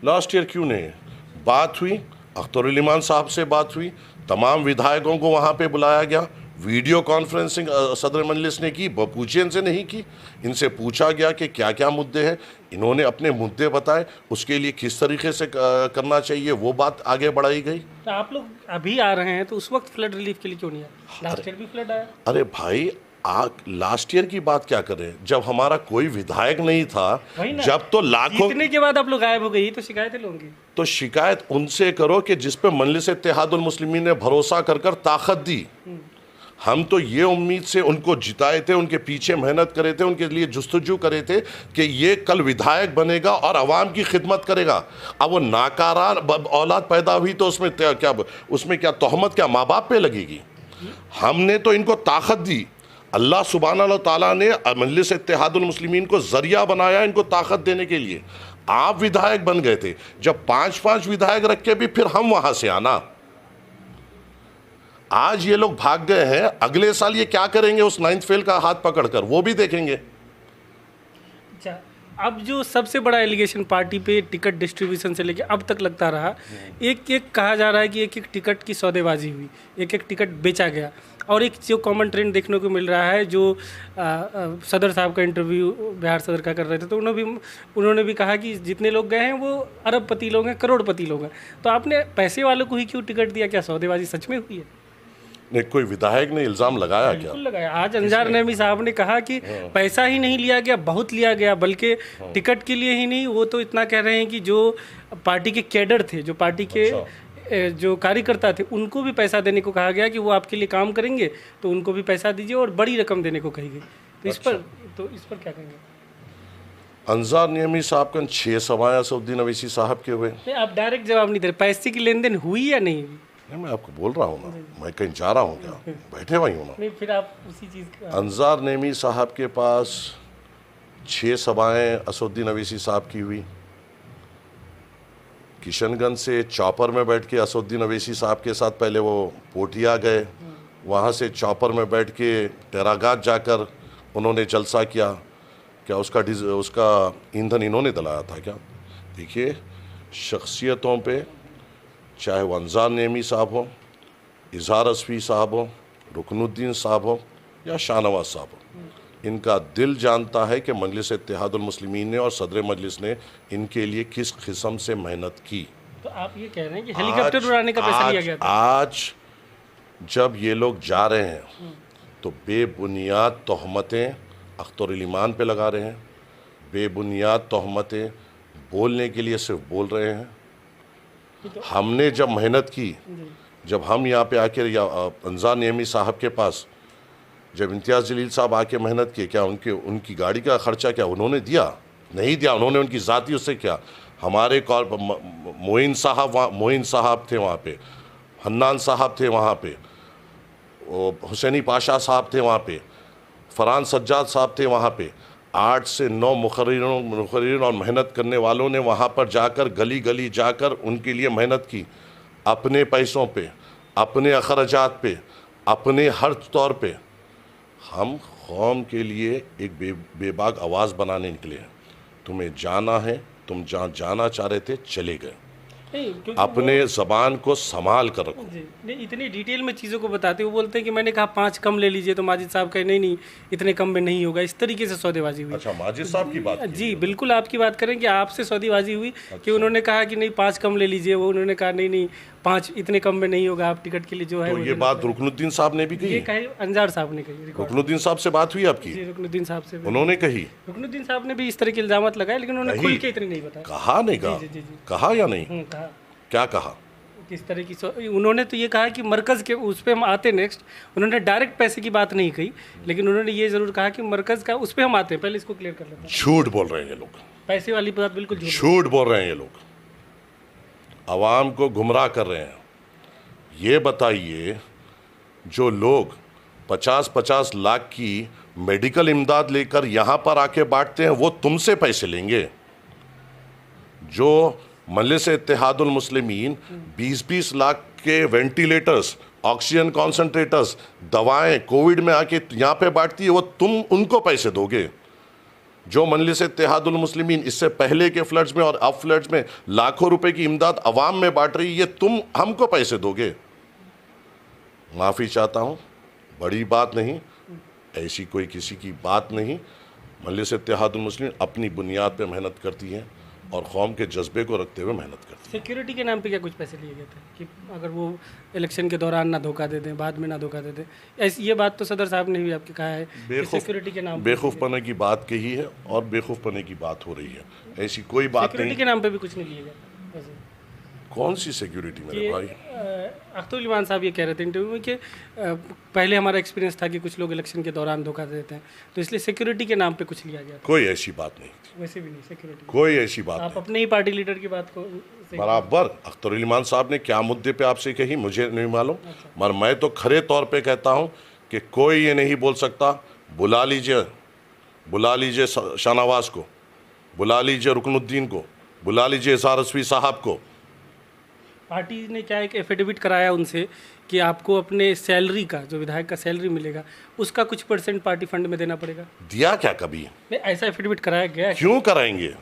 लास्ट ईयर क्यों नहीं? बात हुई, अख्तरुल ईमान साहब से बात हुई, तमाम विधायकों को वहाँ पे बुलाया गया, वीडियो कॉन्फ्रेंसिंग सदर मजलिस ने की, पूछे इनसे नहीं की। इनसे पूछा गया कि क्या क्या मुद्दे हैं, इन्होंने अपने मुद्दे बताए, उसके लिए किस तरीके से करना चाहिए वो बात आगे बढ़ाई गई। तो आप लोग अभी आ रहे हैं तो उस वक्त फ्लड रिलीफ के लिए क्यों नहीं आए? लास्ट ईयर भी फ्लड आया। अरे भाई लास्ट ईयर की बात क्या करें, जब हमारा कोई विधायक नहीं था, जब तो लाखों जीतने के बाद आप लोग गायब हो गई तो शिकायतें लोगे। तो शिकायत उनसे करो कि जिस पे मजलिस इत्तेहादुल मुस्लिमीन ने भरोसा कर ताकत दी। हम तो ये उम्मीद से उनको जिताए थे, उनके पीछे मेहनत करे थे, उनके लिए जुस्तजू करे थे कि ये कल विधायक बनेगा और आवाम की खिदमत करेगा। अब वो नाकारा औलाद पैदा हुई तो उसमें क्या तोहमत क्या माँ बाप पे लगेगी? हमने तो इनको ताकत दी। अल्लाह सुब्हानहू व तआला ने मजलिस इत्तेहादुल मुस्लिमीन को ज़रिया बनाया इनको ताकत देने के लिए। आप विधायक बन गए थे, जब 5-5 विधायक रख के भी फिर हम वहाँ से आना। आज ये लोग भाग गए हैं, अगले साल ये क्या करेंगे उस 9th फेल का हाथ पकड़कर वो भी देखेंगे। अच्छा, अब जो सबसे बड़ा एलिगेशन पार्टी पे टिकट डिस्ट्रीब्यूशन से लेके अब तक लगता रहा, एक एक कहा जा रहा है कि एक एक टिकट की सौदेबाजी हुई, एक एक टिकट बेचा गया। और एक जो कॉमन ट्रेंड देखने को मिल रहा है, जो सदर साहब का इंटरव्यू बिहार सदर का कर रहे थे, तो उन्होंने भी कहा कि जितने लोग गए हैं वो अरबपति लोग हैं, करोड़पति लोग हैं। तो आपने पैसे वालों को ही क्यों टिकट दिया? क्या सौदेबाजी सच में हुई है? नहीं, कोई विधायक ने इल्जाम लगाया क्या? बिल्कुल लगाया। आज अंजार नईमी साहब ने कहा कि पैसा ही नहीं लिया गया, बहुत लिया गया, बल्कि टिकट के लिए ही नहीं, वो तो इतना कह रहे हैं कि जो पार्टी के कैडर थे, जो पार्टी के जो कार्यकर्ता थे, उनको भी पैसा देने को कहा गया कि वो आपके लिए काम करेंगे तो उनको भी पैसा दीजिए, और बड़ी रकम देने को कही गई। तो इस पर क्या कहेंगे? अंजार नईमी साहब का 6 सवाल असदुद्दीन अवैसी साहब के हुए। आप डायरेक्ट जवाब नहीं दे रहे, पैसे की लेन देन हुई या नहीं हुई? नहीं, मैं आपको बोल रहा हूँ ना, मैं कहीं जा रहा हूँ क्या? बैठे हुए हूँ ना। नहीं, फिर आप उसी चीज़ का। अंजार नईमी साहब के पास 6 सभाएं असदुद्दीन अवैसी साहब की हुई। किशनगंज से चॉपर में बैठ के असदुद्दीन अवैसी साहब के साथ पहले वो पोटिया गए, वहाँ से चॉपर में बैठ के टेरागात जाकर उन्होंने जलसा किया। क्या उसका ईंधन इन्होंने दिलाया था क्या? देखिए, शख्सियतों पे, चाहे वो अंजार नईमी साहब हो, इजहार असफी साहब हो, रुकनुद्दीन साहब हो या शाहनवाज साहब हो, इनका दिल जानता है कि मजलिस इत्तेहादुल मुस्लिमीन ने और सदर मजलिस ने इनके लिए किस किस्म से मेहनत की। तो आप ये कह रहे हैं कि हेलीकॉप्टर उड़ाने का पैसा लिया गया था? आज जब ये लोग जा रहे हैं तो बेबुनियाद तोहमतें अख्तरुल ईमान पे लगा रहे हैं, बेबुनियाद तोहमतें बोलने के लिए सिर्फ बोल रहे हैं। हमने जब मेहनत की, जब हम यहाँ पे आके या अंजार नईमी साहब के पास जब इम्तियाज़ जलील साहब आके मेहनत की, क्या उनकी गाड़ी का ख़र्चा क्या उन्होंने दिया? नहीं दिया। उन्होंने उनकी ज़ाती उससे क्या, हमारे मोइन साहब थे वहाँ पे, हन्नान साहब थे वहाँ पे, हुसैनी पाशा साहब थे वहाँ पे, फरहान सज्जाद साहब थे वहाँ पे। 8 से 9 मुखर्रिरीन और मेहनत करने वालों ने वहाँ पर जाकर गली गली जाकर उनके लिए मेहनत की, अपने पैसों पे, अपने अखराजात पे, अपने हर तौर पे। हम कौम के लिए एक बेबाक आवाज़ बनाने निकले हैं। तुम्हें जाना है, तुम जहाँ जाना चाह रहे थे चले गए। अपने ज़बान को संभाल कर रखो। नहीं, इतनी डिटेल में चीज़ों को बताते, वो बोलते हैं कि मैंने कहा 5 कम ले लीजिए, तो माजिद साहब कहे नहीं इतने कम में नहीं होगा। इस तरीके से सौदेबाजी हुई। अच्छा, माजिद साहब की बात? जी बिल्कुल, आपकी बात करें कि आपसे सौदेबाजी हुई। अच्छा। कि उन्होंने कहा कि नहीं 5 कम ले लीजिए, वो उन्होंने कहा नहीं 5 इतने कम में नहीं होगा, आप टिकट के लिए जो है। तो ये बात रुकनुद्दीन साहब ने भी कही? ये कही अंजार साहब ने कही। रुकनुद्दीन साहब से बात हुई आपकी? जी, रुकनुद्दीन साहब से उन्होंने कही। रुकनुद्दीन साहब ने भी इस तरह के इल्जाम लगाए, लेकिन उन्होंने खुल के इतने नहीं बताया। कहा नहीं कहा? कहा या नहीं? कहा। क्या कहा? किस तरह की उन्होंने तो ये कहा कि मरकज़ के उस पर हम आते नेक्स्ट। उन्होंने डायरेक्ट पैसे की बात नहीं कही, लेकिन उन्होंने ये ज़रूर कहा कि मरकज़ का उस पर हम आते हैं। पहले इसको क्लियर कर लेते हैं। झूठ बोल रहे हैं ये लोग, पैसे वाली बात बिल्कुल झूठ बोल रहे हैं ये लोग, आवाम को गुमराह कर रहे हैं। ये बताइए, जो लोग 50-50 लाख की मेडिकल इमदाद लेकर यहाँ पर आके बांटते हैं, वो तुमसे पैसे लेंगे? जो मजलिस इत्तेहादुल मुस्लिमीन 20-20 लाख के वेंटिलेटर्स, ऑक्सीजन कॉन्सेंट्रेटर्स, दवाएं कोविड में आके यहाँ पे बांटती है, वो तुम उनको पैसे दोगे? जो मजलिस इत्तेहादुल मुस्लिमीन इससे पहले के फ्लड्स में और अब फ्लड्स में लाखों रुपए की इमदाद अवाम में बांट रही है, तुम हमको पैसे दोगे? माफ़ी चाहता हूँ, बड़ी बात नहीं, ऐसी कोई किसी की बात नहीं। मजलिस इत्तेहादुल मुस्लिमीन अपनी बुनियाद पे मेहनत करती है और कौम के जज्बे को रखते हुए मेहनत करती है। सिक्योरिटी के नाम पे क्या कुछ पैसे लिए गए थे कि अगर वो इलेक्शन के दौरान ना धोखा दे दें, बाद में ना धोखा दे दें? ऐसी ये बात तो सदर साहब ने भी आपके कहा है कि सिक्योरिटी के नाम बेवकूफ़पने की बात कही है और बेवकूफ़पने की बात हो रही है। ऐसी कोई बात नहीं। सिक्योरिटी के नाम पे भी कुछ नहीं लिया गया? कौन सी सिक्योरिटी मेरे भाई? अख्तरुल ईमान साहब ये कह रहे थे इंटरव्यू में कि पहले हमारा एक्सपीरियंस था कि कुछ लोग इलेक्शन के दौरान धोखा दे देते हैं, तो इसलिए सिक्योरिटी के नाम पे कुछ लिया गया। कोई ऐसी बात नहीं थी। वैसे भी नहीं सिक्योरिटी, कोई ऐसी बात आप अपने ही पार्टी लीडर की बात को बराबर। अख्तरुल ईमान साहब ने क्या मुद्दे पे आपसे कही मुझे नहीं मालूम, मगर मैं तो खरे तौर पे कहता हूँ कि कोई ये नहीं बोल सकता बुला लीजिए शाहनवाज को, बुला लीजिए रुकनुद्दीन को, बुला लीजिए इजहार असफी साहब को। पार्टी ने क्या एक एफिडेविट कराया उनसे कि आपको अपने सैलरी का, जो विधायक का सैलरी मिलेगा, उसका कुछ % पार्टी फंड में देना पड़ेगा। दिया क्या कभी? नहीं, ऐसा एफिडेविट कराया गया। क्यों कराएंगे?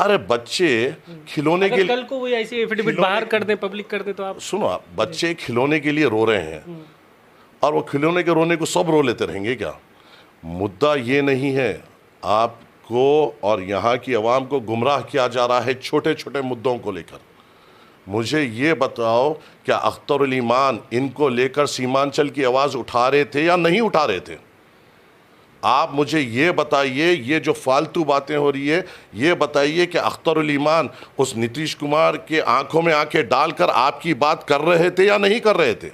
अरे बच्चे खिलौने के लिए, कल को वो ऐसी एफिडेविट बाहर कर दें, पब्लिक कर दें, तो आप सुनो, बच्चे खिलौने के लिए रो रहे हैं और वो खिलौने के रोने को सब रो लेते रहेंगे क्या? मुद्दा ये नहीं है। आपको और यहाँ की आवाम को गुमराह किया जा रहा है छोटे छोटे मुद्दों को लेकर। मुझे ये बताओ, क्या अख्तरुल ईमान इनको लेकर सीमांचल की आवाज़ उठा रहे थे या नहीं उठा रहे थे? आप मुझे ये बताइए, ये जो फालतू बातें हो रही है, ये बताइए कि अख्तरुल ईमान उस नीतीश कुमार के आंखों में आंखें डालकर आपकी बात कर रहे थे या नहीं कर रहे थे?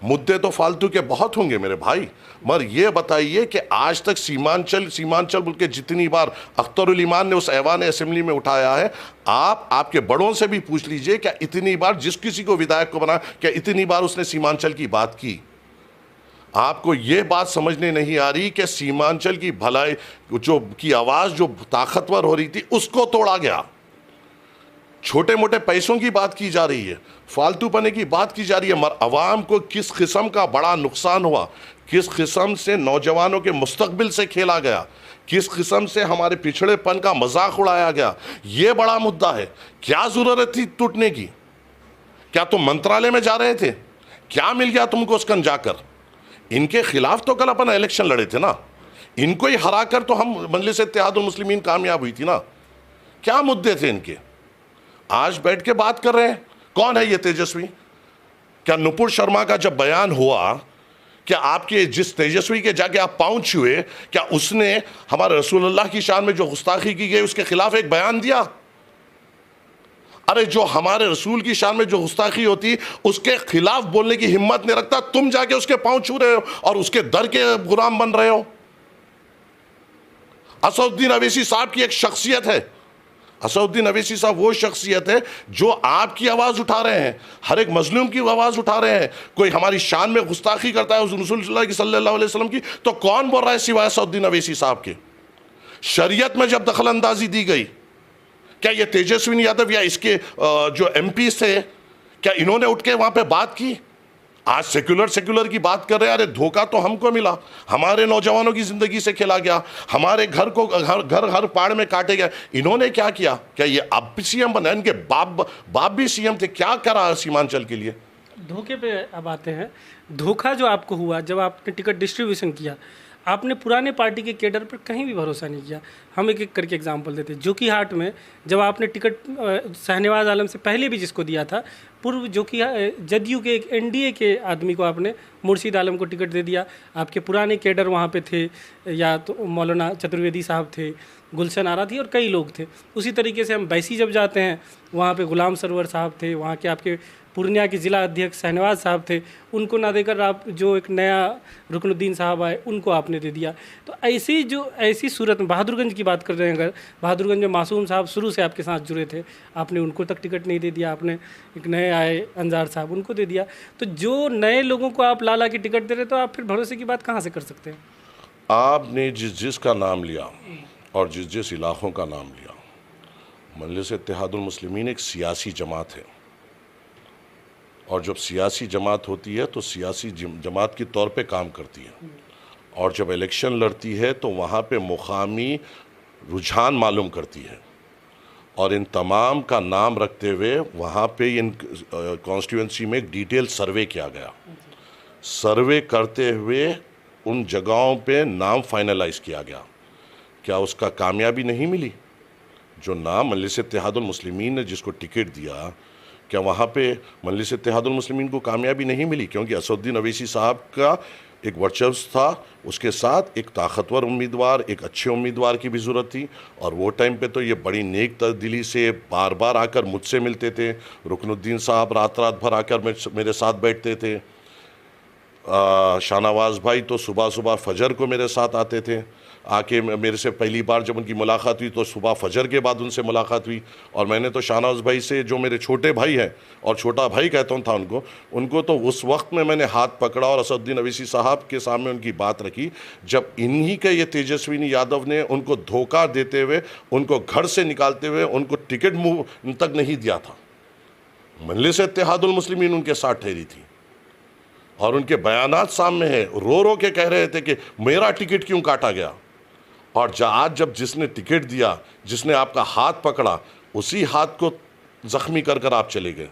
मुद्दे तो फालतू के बहुत होंगे मेरे भाई, मगर ये बताइए कि आज तक सीमांचल बोल के जितनी बार अख्तरुल ईमान ने उस ऐवान असेंबली में उठाया है, आप आपके बड़ों से भी पूछ लीजिए, क्या इतनी बार जिस किसी को विधायक को बना, क्या इतनी बार उसने सीमांचल की बात की? आपको ये बात समझने नहीं आ रही कि सीमांचल की भलाई जो की आवाज़ जो ताकतवर हो रही थी उसको तोड़ा गया। छोटे मोटे पैसों की बात की जा रही है, फालतू पने की बात की जा रही है, मगर अवाम को किस किस्म का बड़ा नुकसान हुआ, किस किस्म से नौजवानों के मुस्तकबिल से खेला गया, किस किस्म से हमारे पिछड़ेपन का मजाक उड़ाया गया, ये बड़ा मुद्दा है। क्या ज़रूरत थी टूटने की? क्या तुम मंत्रालय में जा रहे थे? क्या मिल गया तुमको उसकन जाकर? इनके खिलाफ तो कल अपन इलेक्शन लड़े थे ना, इनको ही हराकर तो हम मजलिस इत्तेहादुल मुस्लिमीन कामयाब हुई थी ना। क्या मुद्दे थे इनके? आज बैठ के बात कर रहे हैं। कौन है ये तेजस्वी? क्या नुपुर शर्मा का जब बयान हुआ, क्या आपके जिस तेजस्वी के जाके आप पाँव छुए, क्या उसने हमारे रसूलुल्लाह की शान में जो गुस्ताखी की गई उसके खिलाफ एक बयान दिया? अरे जो हमारे रसूल की शान में जो गुस्ताखी होती उसके खिलाफ बोलने की हिम्मत नहीं रखता, तुम जाके उसके पांव छू रहे हो और उसके दर के गुलाम बन रहे हो। असदुद्दीन अवैसी साहब की एक शख्सियत है, असदुद्दीन अवैसी साहब वो शख्सियत है जो आपकी आवाज़ उठा रहे हैं, हर एक मजलूम की आवाज़ उठा रहे हैं। कोई हमारी शान में गुस्ताखी करता है रसूल सल्लल्लाहु अलैहि वसल्लम की, तो कौन बोल रहा है सिवाय असदुद्दीन अवैसी साहब के? शरीयत में जब दखल अंदाजी दी गई, क्या ये तेजस्वी यादव या इसके जो एमपी थे, क्या इन्होंने उठ के वहां पे बात की? आज सेक्युलर की बात कर रहे हैं। अरे धोखा तो हमको मिला, हमारे नौजवानों की जिंदगी से खेला गया, हमारे घर को घर हर पाड़ में काटे गए। इन्होंने क्या किया? क्या ये अब सीएम बना? इनके बाप भी सीएम थे। क्या करा सीमांचल के लिए? धोखे पे अब आते हैं। धोखा जो आपको हुआ जब आपने टिकट डिस्ट्रीब्यूशन किया, आपने पुराने पार्टी के कैडर पर कहीं भी भरोसा नहीं किया। हम एक एक करके एग्जांपल देते हैं। जोकीहाट में जब आपने टिकट शाहनवाज आलम से पहले भी जिसको दिया था, पूर्व जदयू के एक एनडीए के आदमी को आपने मुर्शीद आलम को टिकट दे दिया। आपके पुराने कैडर वहाँ पे थे, या तो मौलाना चतुर्वेदी साहब थे, गुलशन आरा थी और कई लोग थे। उसी तरीके से हम बैसी जब जाते हैं, वहाँ पे गुलाम सरवर साहब थे, वहाँ के आपके पूर्णिया के ज़िला अध्यक्ष शहनवाज साहब थे, उनको ना देकर आप जो एक नया रुकनुद्दीन साहब आए उनको आपने दे दिया। तो ऐसी सूरत में बहादुरगंज की बात कर रहे हैं, अगर बहादुरगंज में मासूम साहब शुरू से आपके साथ जुड़े थे, आपने उनको तक टिकट नहीं दे दिया। आपने एक नए आए अंजार साहब, उनको दे दिया। तो जो नए लोगों को आप लाला की टिकट दे रहे, तो आप फिर भरोसे की बात कहाँ से कर सकते हैं? आपने जिसका नाम लिया और जिस इलाकों का नाम लिया, मजलिस इत्तेहादुल मुस्लिमीन एक सियासी जमात है, और जब सियासी जमात होती है तो सियासी जमात के तौर पे काम करती है, और जब इलेक्शन लड़ती है तो वहाँ पे मुकामी रुझान मालूम करती है। और इन तमाम का नाम रखते हुए वहाँ पे इन कॉन्स्टिट्यूंसी में एक डिटेल सर्वे किया गया। सर्वे करते हुए उन जगहों पे नाम फाइनलाइज किया गया। क्या उसका कामयाबी नहीं मिली? जो नाम मजलिस इत्तेहादुल मुस्लिमीन ने जिसको टिकट दिया, क्या वहाँ पे मजलिस इत्तेहादुल मुस्लिमीन को कामयाबी नहीं मिली? क्योंकि असदुद्दीन अवैसी साहब का एक वर्चस्व था, उसके साथ एक ताकतवर उम्मीदवार, एक अच्छे उम्मीदवार की भी ज़रूरत थी। और वो टाइम पे तो ये बड़ी नेक दिली से बार बार आकर मुझसे मिलते थे। रुकनुद्दीन साहब रात भर आकर मेरे साथ बैठते थे। शाहनवाज भाई तो सुबह सुबह फजर को मेरे साथ आते थे, आके मेरे से पहली बार जब उनकी मुलाकात हुई तो सुबह फजर के बाद उनसे मुलाकात हुई। और मैंने तो शाहनवाज भाई से, जो मेरे छोटे भाई हैं और छोटा भाई कहता था उनको तो उस वक्त में मैंने हाथ पकड़ा और असदुद्दीन अवैसी साहब के सामने उनकी बात रखी, जब इन्हीं के ये तेजस्वी यादव ने उनको धोखा देते हुए, उनको घर से निकालते हुए उनको टिकट मुंह तक नहीं दिया था। मजलिस इत्तेहादुल मुस्लिमीन उनके साथ ठहरी थी और उनके बयानात सामने है। रो रो के कह रहे थे कि मेरा टिकट क्यों काटा गया। और आज जब जिसने टिकट दिया, जिसने आपका हाथ पकड़ा, उसी हाथ को जख्मी कर कर आप चले गए।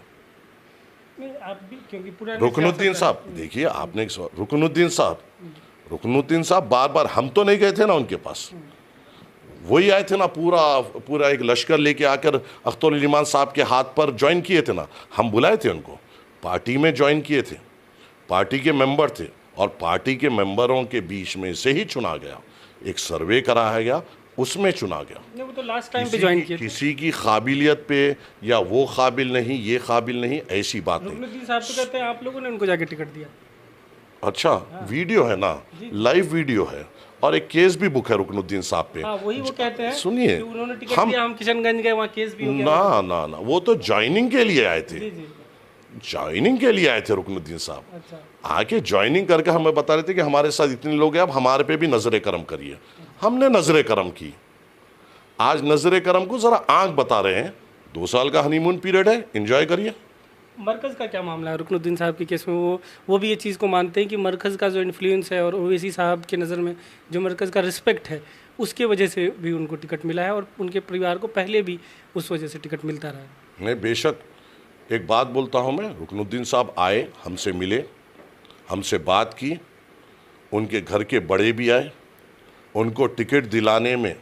नहीं, आप भी क्योंकि पुराने रुकनुद्दीन साहब, देखिए आपने एक सवाल, रुकनुद्दीन साहब बार बार, हम तो नहीं गए थे ना उनके पास, वही आए थे ना, पूरा पूरा एक लश्कर लेके आकर अख्तर ईमान साहब के हाथ पर ज्वाइन किए थे ना, हम बुलाए थे उनको, पार्टी में ज्वाइन किए थे, पार्टी के मेंबर थे, और पार्टी के मेंबरों के बीच में से ही चुना गया, एक सर्वे कराया गया, उसमें चुना गया। नहीं, वो तो लास्ट टाइम पे ज्वाइन किए थे। किसी की काबिलियत पे या वो काबिल नहीं, ये काबिल नहीं, ऐसी बात नहीं। रुकनुद्दीन साहब तो कहते हैं आप लोगों ने उनको जाके टिकट दिया। अच्छा, वीडियो है ना, लाइव वीडियो है, और एक केस भी बुक है रुकनुद्दीन साहब पे। हाँ, वही वो कहते हैं, सुनिए, कि उन्होंने टिकट दिया, हम किशनगंज गए, वहाँ केस भी हो गया। ना ना ना, वो तो ज्वाइनिंग के लिए आए थे, जी जी। ज्वाइनिंग के लिए आए थे रुकनुद्दीन साहब। अच्छा, आके ज्वाइनिंग करके हमें बता रहे थे कि हमारे साथ इतने लोग हैं, अब हमारे पे भी नजर करम करिए। हमने नजर करम की, आज नजर करम को जरा आंख बता रहे हैं, 2 साल का हनीमून पीरियड है, एंजॉय करिए। मरकज़ का क्या मामला है रुकनुद्दीन साहब के केस में? वो भी ये चीज़ को मानते हैं कि मरकज़ का जो इन्फ्लुएंस है और ओवैसी साहब के नज़र में जो मरकज़ का रिस्पेक्ट है, उसके वजह से भी उनको टिकट मिला है, और उनके परिवार को पहले भी उस वजह से टिकट मिलता रहा है। नहीं, बेशक, एक बात बोलता हूँ मैं, रुकनुद्दीन साहब आए, हमसे मिले, हमसे बात की, उनके घर के बड़े भी आए, उनको टिकट दिलाने में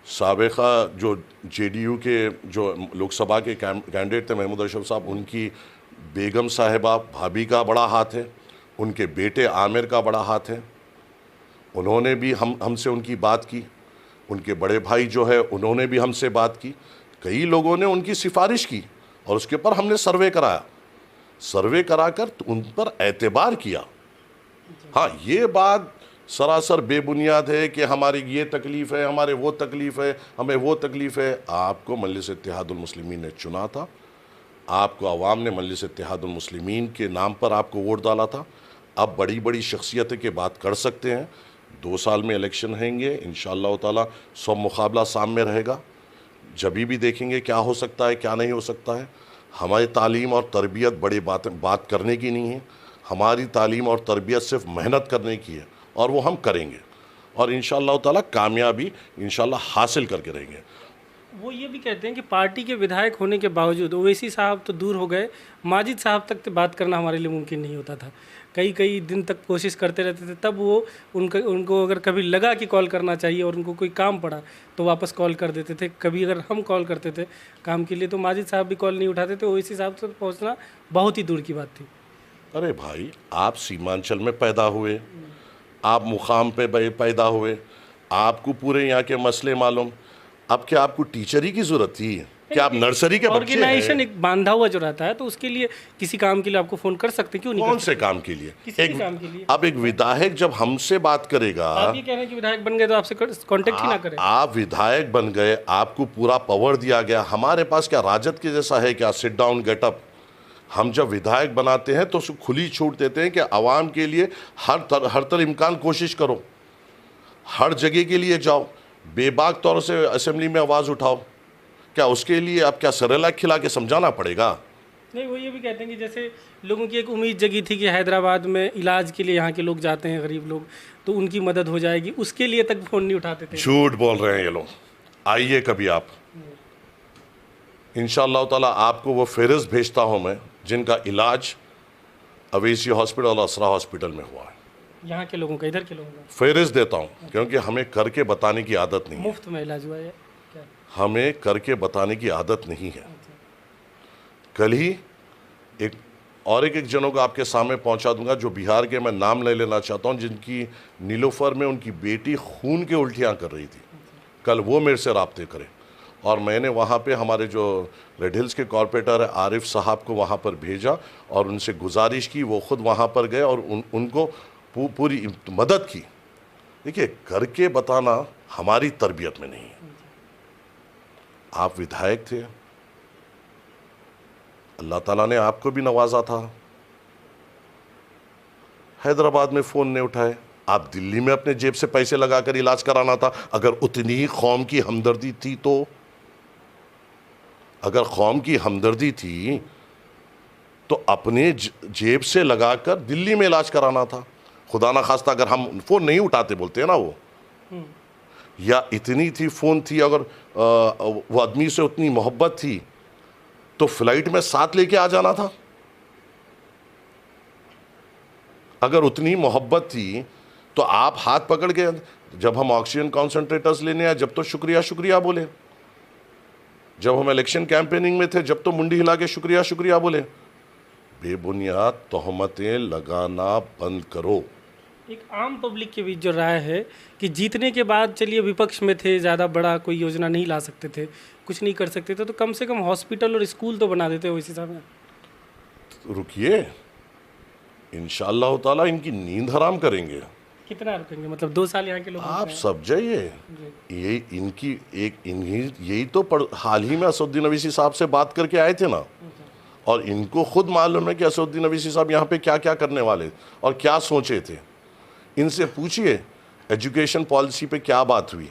साबिका जो जेडीयू के जो लोकसभा के कैंडिडेट थे महमूद अशरफ साहब, उनकी बेगम साहिबा भाभी का बड़ा हाथ है, उनके बेटे आमिर का बड़ा हाथ है, उन्होंने भी हमसे उनकी बात की, उनके बड़े भाई जो है उन्होंने भी हमसे बात की, कई लोगों ने उनकी सिफारिश की, और उसके ऊपर हमने सर्वे कराया, सर्वे कराकर उन पर एतबार किया। हाँ, ये बात सरासर बेबुनियाद है कि हमारी ये तकलीफ़ है, हमारे वो तकलीफ़ है, हमें वो तकलीफ़ है। आपको मजलिस इत्तेहादुल मुस्लिमीन ने चुना था, आपको अवाम ने मजलिस इत्तेहादुल मुस्लिमीन के नाम पर आपको वोट डाला था। अब बड़ी बड़ी शख्सियतें की बात कर सकते हैं, 2 साल में इलेक्शन होंगे, इंशाअल्लाह ताला सब मुकाबला सामने रहेगा, जब भी देखेंगे क्या हो सकता है, क्या नहीं हो सकता है। हमारी तालीम और तरबियत बड़ी बात करने की नहीं है, हमारी तालीम और तरबियत सिर्फ मेहनत करने की है, और वो हम करेंगे, और इंशाअल्लाह ताला कामयाबी इंशाअल्लाह हासिल करके रहेंगे। वो ये भी कहते हैं कि पार्टी के विधायक होने के बावजूद, ओवैसी साहब तो दूर हो गए, माजिद साहब तक तो बात करना हमारे लिए मुमकिन नहीं होता था, कई दिन तक कोशिश करते रहते थे, तब वो उनको अगर कभी लगा कि कॉल करना चाहिए और उनको कोई काम पड़ा तो वापस कॉल कर देते थे। कभी अगर हम कॉल करते थे काम के लिए तो माजिद साहब भी कॉल नहीं उठाते थे, ओवैसी साहब तक पहुँचना बहुत ही दूर की बात थी। अरे भाई, आप सीमांचल में पैदा हुए, आप मुकाम पे पैदा हुए, आपको पूरे यहाँ के मसले मालूम, अब क्या आपको टीचर ही की ज़रूरत थी? क्या आप नर्सरी के बच्चे हैं? ऑर्गेनाइजेशन एक बांधा हुआ जो रहता है, तो उसके लिए किसी काम के लिए आपको फ़ोन कर सकते, क्यों नहीं? कौन से काम के लिए? किसी भी काम के लिए। अब एक विधायक जब हमसे बात करेगा, आप ये कह रहे हैं कि विधायक बन गए तो आपसे कांटेक्ट ही ना करें? आप विधायक बन गए, आपको पूरा पावर दिया गया, हमारे पास क्या राजद के जैसा है क्या, सिट डाउन गेट अप? हम जब विधायक बनाते हैं तो उसको खुली छूट देते हैं कि आवाम के लिए हर तरह इम्कान कोशिश करो, हर जगह के लिए जाओ, बेबाक तौर से असेंबली में आवाज़ उठाओ। क्या उसके लिए आप क्या सरेलाक खिला के समझाना पड़ेगा? नहीं, वो ये भी कहते हैं कि जैसे लोगों की एक उम्मीद जगी थी कि हैदराबाद में इलाज के लिए यहाँ के लोग जाते हैं, गरीब लोग, तो उनकी मदद हो जाएगी, उसके लिए तक फ़ोन नहीं उठाते थे। झूठ बोल रहे हैं ये लोग। आइए कभी आप, इंशाअल्लाह ताला आपको वो फेरिस्त भेजता हूँ मैं जिनका इलाज अवैसी हॉस्पिटल और असरा हॉस्पिटल में हुआ है। यहाँ के लोगों का, इधर के लोगों का फेरिस्त देता हूँ, क्योंकि हमें करके बताने की आदत नहीं है। मुफ्त में इलाज हुआ है क्या? हमें करके बताने की आदत नहीं है। कल ही एक जनों को आपके सामने पहुंचा दूंगा, जो बिहार के, मैं नाम ले लेना चाहता हूं, जिनकी नीलोफर में उनकी बेटी खून के उल्टियां कर रही थी, कल वो मेरे से राब्ते करें, और मैंने वहाँ पे हमारे जो रेड हिल्स के कॉरपोरेटर है आरिफ साहब को वहाँ पर भेजा और उनसे गुजारिश की, वो ख़ुद वहाँ पर गए और उनको पूरी मदद की। देखिए, करके बताना हमारी तरबियत में नहीं है। आप विधायक थे, अल्लाह ताला ने आपको भी नवाजा था, हैदराबाद में फ़ोन नहीं उठाए, आप दिल्ली में अपने जेब से पैसे लगाकर इलाज कराना था। अगर उतनी ही कौम की हमदर्दी थी तो, अगर कौम की हमदर्दी थी तो अपने जेब से लगाकर दिल्ली में इलाज कराना था। खुदा ना खास्ता अगर हम फ़ोन नहीं उठाते, बोलते हैं ना वो, या इतनी थी फ़ोन थी, अगर वो आदमी से उतनी मोहब्बत थी तो फ्लाइट में साथ लेके आ जाना था। अगर उतनी मोहब्बत थी तो आप हाथ पकड़ के, जब हम ऑक्सीजन कॉन्सेंट्रेटर्स लेने आए जब तो शुक्रिया शुक्रिया बोले, जब हम इलेक्शन कैंपेनिंग में थे जब तो मुंडी हिला के शुक्रिया शुक्रिया बोले। बेबुनियाद तोहमतें लगाना बंद करो। एक आम पब्लिक के बीच जो राय है कि जीतने के बाद चलिए विपक्ष में थे, ज़्यादा बड़ा कोई योजना नहीं ला सकते थे, कुछ नहीं कर सकते थे, तो कम से कम हॉस्पिटल और स्कूल तो बना देते हो इस हिसाब में। रुकिए, इंशाअल्लाह ताला इनकी नींद हराम करेंगे। कितना रुकेंगे, मतलब 2 साल यहाँ के लोग आप सब जाइए, ये इनकी एक इन्हीं यही तो हाल ही में असदुद्दीन अवीसी साहब से बात करके आए थे ना, और इनको खुद मालूम है कि असदुद्दीन अवीसी साहब यहाँ पे क्या क्या करने वाले और क्या सोचे थे। इनसे पूछिए एजुकेशन पॉलिसी पे क्या बात हुई,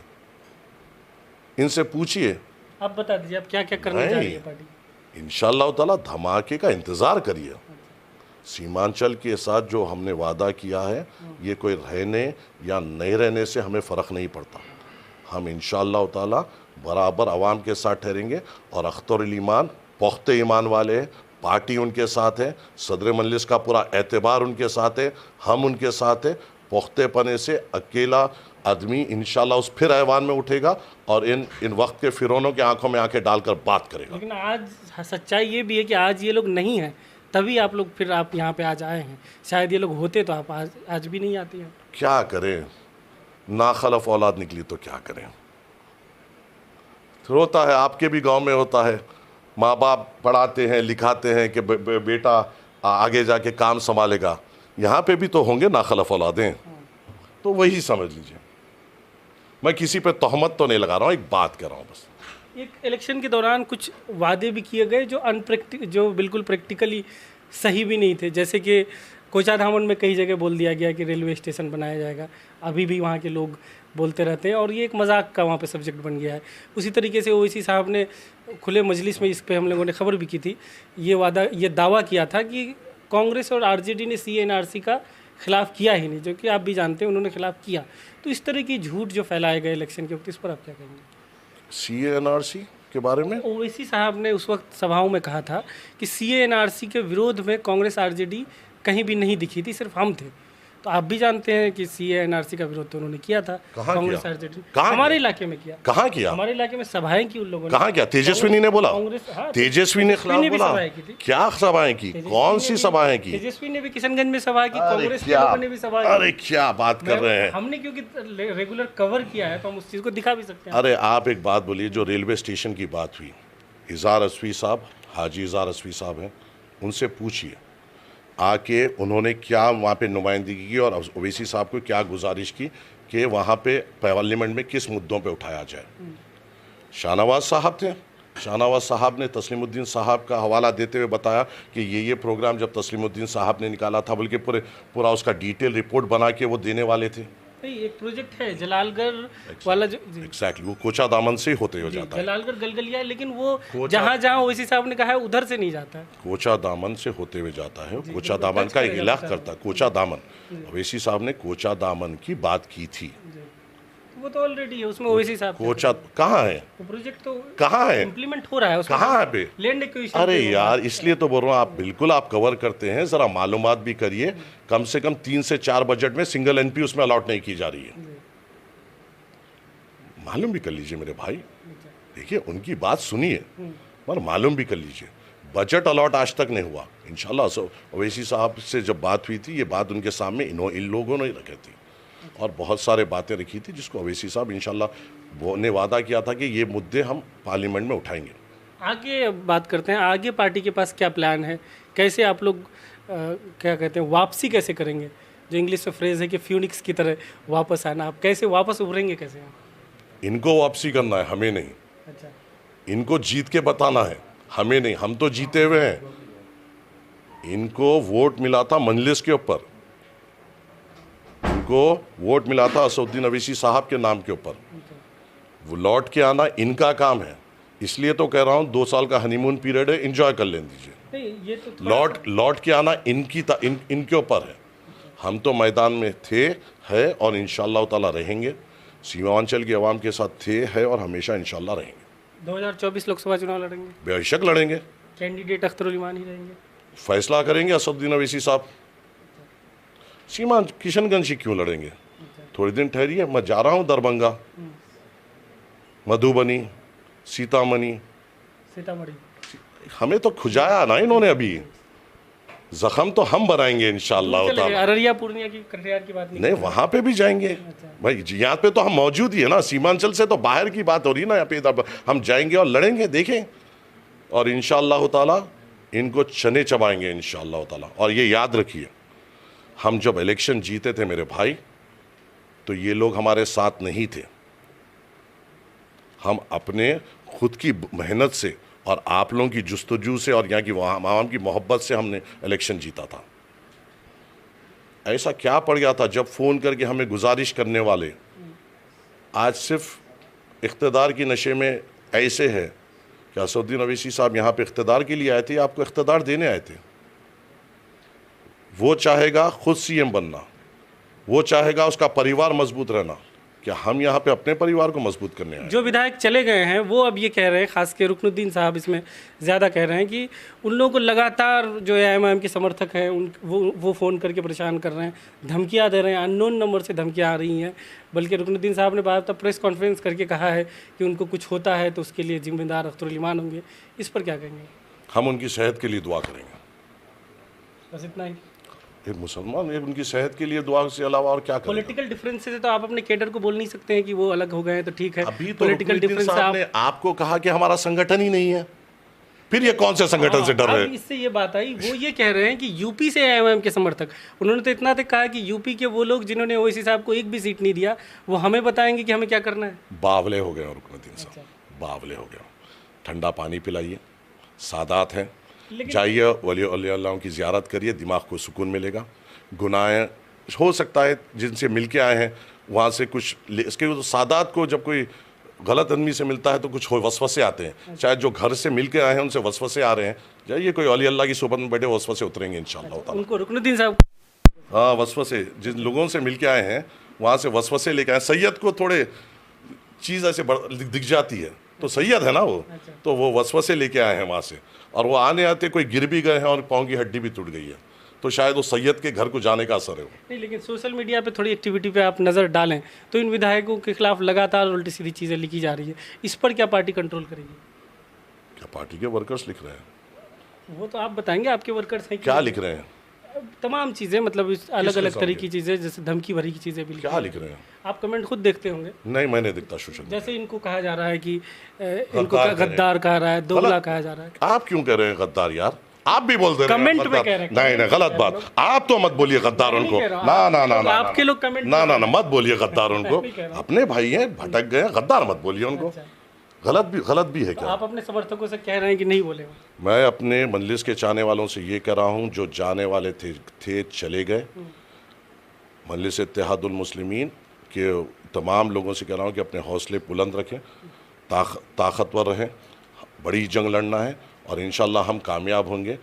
इनसे पूछिए। आप बता दीजिए आप क्या क्या करने जा रही है पार्टी। इंशाअल्लाह ताला धमाके का इंतज़ार करिए। सीमांचल के साथ जो हमने वादा किया है, ये कोई रहने या नहीं रहने से हमें फ़र्क नहीं पड़ता। हम इंशाअल्लाह ताला बराबर आवाम के साथ ठहरेंगे, और अख्तरुल ईमान पुख्ते ईमान वाले हैं, पार्टी उनके साथ है, सदर मजलिस का पूरा एतबार उनके साथ है, हम उनके साथ है। पुख्ते पने से अकेला आदमी इंशाल्लाह उस फिर ऐवान में उठेगा और इन वक्त के फिरौनों की आंखों में आंखें डालकर बात करेगा। लेकिन आज सच्चाई ये भी है कि आज ये लोग नहीं हैं, तभी आप लोग फिर आप यहाँ पे आज आए हैं। शायद ये लोग होते तो आप आज भी नहीं आती हैं। क्या करें, नाखलफ औलाद निकली तो क्या करें। होता है, आपके भी गांव में होता है, माँ बाप पढ़ाते हैं लिखाते हैं कि बेटा आगे जाके काम संभालेगा। यहाँ पे भी तो होंगे नाखलफ औलादें, तो वही समझ लीजिए। मैं किसी पे तोहमत तो नहीं लगा रहा हूँ, एक बात कर रहा हूँ बस। एक इलेक्शन के दौरान कुछ वादे भी किए गए जो बिल्कुल प्रैक्टिकली सही भी नहीं थे, जैसे कि कोचाधामन में कई जगह बोल दिया गया कि रेलवे स्टेशन बनाया जाएगा। अभी भी वहाँ के लोग बोलते रहते हैं और ये एक मजाक का वहाँ पे सब्जेक्ट बन गया है। उसी तरीके से ओवैसी साहब ने खुले मजलिस में इस पे हम लोगों ने खबर भी की थी, ये दावा किया था कि कांग्रेस और आरजेडी ने CA-NRC का खिलाफ किया ही नहीं, जो कि आप भी जानते हैं उन्होंने खिलाफ किया। तो इस तरह की झूठ जो फैलाए गए इलेक्शन के वक्त, इस पर आप क्या कहेंगे? CA-NRC के बारे में ओवैसी साहब ने उस वक्त सभाओं में कहा था कि CA-NRC के विरोध में कांग्रेस आरजेडी कहीं भी नहीं दिखी थी, सिर्फ हम थे। तो आप भी जानते हैं कि CA-NRC का विरोध तो उन्होंने किया था, कांग्रेस आरजेडी। हमारे इलाके में किया। कहाँ किया? हमारे इलाके में सभाएं की उन लोगों ने। कहाँ किया? तेजस्विनी ने बोला, कांग्रेस, हाँ, तेजस्वी ने खिलाफ बोला। क्या सभाएं की? कौन सी सभाएं की? तेजस्वी ने भी किशनगंज में सभा की, कांग्रेस के लोगों ने भी सभा की। अरे क्या बात कर रहे हैं। हमने क्योंकि रेगुलर कवर किया है तो हम उस चीज को दिखा भी सकते हैं। अरे आप एक बात बोलिए, जो रेलवे स्टेशन की बात हुई, इज़हार अस्वी साहब, हाजी इज़हार अस्वी साहब हैं, उनसे पूछिए आके उन्होंने क्या वहाँ पे नुमाइंदगी की और ओवैसी साहब को क्या गुजारिश की कि वहाँ पे पार्लियामेंट में किस मुद्दों पे उठाया जाए। शाहनवाज साहब थे, शाहनवाज साहब ने तस्लीमुद्दीन साहब का हवाला देते हुए बताया कि ये प्रोग्राम जब तस्लीमुद्दीन साहब ने निकाला था, बल्कि पूरा उसका डिटेल रिपोर्ट बना के वो देने वाले थे। एक प्रोजेक्ट है जलालगढ़ वाला जो एग्जैक्टली वो कोचा दामन से होते हुए जाता है, जलालगढ़ गलगलिया, लेकिन वो जहाँ ओवैसी साहब ने कहा है उधर से नहीं जाता है, कोचा दामन से होते हुए जाता है। कोचा दामन का इलाका करता है कोचा दामन। ओवैसी साहब ने कोचा दामन की बात की थी, वो तो ऑलरेडी है, उसमें ओवैसी साहब कोचा कहाँ है? वो प्रोजेक्ट तो कहाँ है? इम्प्लीमेंट हो रहा है, कहाँ है पे? Land acquisition. अरे यार, इसलिए तो बोल रहा हूँ, आप बिल्कुल आप कवर करते हैं, ज़रा मालूमात भी करिए। कम से कम 3 से 4 बजट में सिंगल NP उसमें अलॉट नहीं की जा रही है, मालूम भी कर लीजिए मेरे भाई। देखिए उनकी बात सुनिए और मालूम भी कर लीजिए। बजट अलॉट आज तक नहीं हुआ। इंशाल्लाह ओवैसी साहब से जब बात हुई थी, ये बात उनके सामने इन लोगों ने रखी थी और बहुत सारे बातें रखी थी, जिसको ओवैसी साहब इंशाल्लाह ने वादा किया था कि ये मुद्दे हम पार्लियामेंट में उठाएंगे। आगे बात करते हैं, आगे पार्टी के पास क्या प्लान है, कैसे आप लोग क्या कहते हैं वापसी कैसे करेंगे, जो इंग्लिश में फ्रेज है कि फ्यूनिक्स की तरह वापस आना, आप कैसे वापस उभरेंगे कैसे? आप इनको वापसी करना है, हमें नहीं। अच्छा, इनको जीत के बताना है, हमें नहीं, हम तो जीते हुए हैं। इनको वोट मिला था मजलिस के ऊपर, इनको वोट मिला था असदुद्दीन अवीसी साहब के नाम के ऊपर। वो लौट के आना इनका काम है, इसलिए तो कह रहा हूँ 2 साल का हनीमून पीरियड है, एंजॉय कर लेने दीजिए। ये तो लौट के आना इनके ऊपर है। हम तो मैदान में थे, है और इंशाअल्लाह ताला रहेंगे। सीमांचल के अवाम के साथ थे, है और हमेशा इंशाअल्लाह रहेंगे। 2024 लोकसभा चुनाव लड़ेंगे? बेशक लड़ेंगे। कैंडिडेट अख्तरुल ईमान ही रहेंगे? फैसला करेंगे असदुद्दीन अवीसी साहब। सीमा किशनगंज से क्यों लड़ेंगे? थोड़ी दिन ठहरिए, मैं जा रहा हूँ दरभंगा, मधुबनी, सीतामढ़ी। हमें तो खुजाया ना इन्होंने, अभी जख्म तो हम बनाएंगे इंशाअल्लाह ताला। अररिया पूर्णिया की कटिहार की बात नहीं, वहाँ पे भी जाएंगे भाई, यहाँ पे तो हम मौजूद ही है ना, सीमांचल से तो बाहर की बात हो रही है ना, यहाँ पे इधर हम जाएंगे और लड़ेंगे, देखें, और इंशाअल्लाह ताला इनको चने चबाएंगे इंशाअल्लाह ताला। और ये याद रखिए, हम जब इलेक्शन जीते थे मेरे भाई, तो ये लोग हमारे साथ नहीं थे। हम अपने खुद की मेहनत से और आप लोगों की जुस्तजू से और यहाँ की आवाम की मोहब्बत से हमने इलेक्शन जीता था। ऐसा क्या पड़ गया था जब फ़ोन करके हमें गुजारिश करने वाले आज सिर्फ इख्तिदार की नशे में ऐसे है कि असदुद्दीन अवैसी साहब यहाँ पे इख्तिदार के लिए आए थे, आपको इख्तिदार देने आए थे। वो चाहेगा खुद सीएम बनना, वो चाहेगा उसका परिवार मजबूत रहना, क्या हम यहाँ पे अपने परिवार को मजबूत करने आए? जो विधायक चले गए हैं वो अब ये कह रहे हैं, खास के रुकनुद्दीन साहब इसमें ज़्यादा कह रहे हैं कि उन लोगों को लगातार जो एआईएमआईएम के समर्थक हैं वो फ़ोन करके परेशान कर रहे हैं, धमकियाँ दे रहे हैं, अननोन नंबर से धमकियाँ आ रही हैं। बल्कि रुकनुद्दीन साहब ने बात प्रेस कॉन्फ्रेंस करके कहा है कि उनको कुछ होता है तो उसके लिए जिम्मेदार अख्तरुल ईमान होंगे। इस पर क्या कहेंगे? हम उनकी सेहत के लिए दुआ करेंगे, बस इतना ही। एक मुसलमान, एक उनकी सेहत के लिए दुआ से अलावा और क्या करें? पॉलिटिकल डिफरेंस से तो आप अपने कैडर को बोल नहीं सकते हैं कि वो अलग हो गए हैं तो ठीक है। अभी तो पॉलिटिकल डिफरेंस साहब ने आपको कहा कि हमारा संगठन ही नहीं है, फिर ये कौन से संगठन से डर रहे हैं? इससे ये बात आई, वो ये कह रहे हैं कि यूपी से एआईएमआईएम के समर्थक, उन्होंने तो इतना तक कहा कि यूपी के वो लोग जिन्होंने ओवैसी साहब को एक भी सीट नहीं दिया वो हमें बताएंगे कि हमें क्या करना है। बावले हो गए रुकनुद्दीन साहब, बावले हो गए। ठंडा पानी पिलाइए, सादात हैं, जाइए वली अल्लाह की ज़ियारत करिए, दिमाग को सुकून मिलेगा। गुनाहें हो सकता है जिनसे मिल के आए हैं वहाँ से कुछ इसके तो सादात को जब कोई गलत आदमी से मिलता है तो कुछ वसवसे आते हैं, शायद जो घर से मिल के आए हैं उनसे वसवसे आ रहे हैं, जाइए कोई वली अल्लाह की सोबत में बैठे, वसवसे उतरेंगे इंशाअल्लाह ताला। उनको रुकनुद्दीन साहब, हाँ, वसवसे जिन लोगों से मिल के आए हैं वहाँ से वसवसे लेके आए। सैयद को थोड़े चीज़ ऐसे दिख जाती है तो सैयद है ना वो, तो वो वसवसे लेके आए हैं वहाँ से, और वो आने आते कोई गिर भी गए हैं और पाँव की हड्डी भी टूट गई है, तो शायद वो सैयद के घर को जाने का असर है। नहीं, लेकिन सोशल मीडिया पे थोड़ी एक्टिविटी पे आप नज़र डालें तो इन विधायकों के खिलाफ लगातार उल्टी सीधी चीज़ें लिखी जा रही है, इस पर क्या पार्टी कंट्रोल करेगी? क्या पार्टी के वर्कर्स लिख रहे हैं? वो तो आप बताएंगे, आपके वर्कर्स हैं। क्या लिख रहे हैं? तमाम चीज़ें, मतलब अलग अलग तरह की चीज़ें, जैसे धमकी भरी की चीज़ें भी क्या लिख रहे हैं? आप कमेंट खुद देखते होंगे। नहीं, मैंने देखता सोशल मीडिया। जैसे इनको कहा जा रहा है कि इनको गद्दार कहा रहा है, दोगला कहा जा रहा है। आप क्यों कह रहे हैं गद्दार यार? आप भी बोलते हैं कमेंट में कह रहे हैं। नहीं, गलत बात। आप तो मत बोलिए गद्दार उनको, ना ना ना ना, आपके लोग कमेंट ना ना ना, मत बोलिए गद्दार उनको, अपने भाई हैं, भटक गए, गद्दार मत बोलिए उनको। गलत भी है क्या? आप अपने समर्थकों से कह रहे हैं कि नहीं बोले? मैं अपने मजलिस के चाहने वालों से ये कह रहा हूँ, जो जाने वाले थे चले गए। मजलिस इत्तेहादुल मुस्लिमीन के तमाम लोगों से कह रहा हूँ कि अपने हौसले बुलंद रखें, ताकतवर रहें, बड़ी जंग लड़ना है और इंशाल्लाह हम कामयाब होंगे।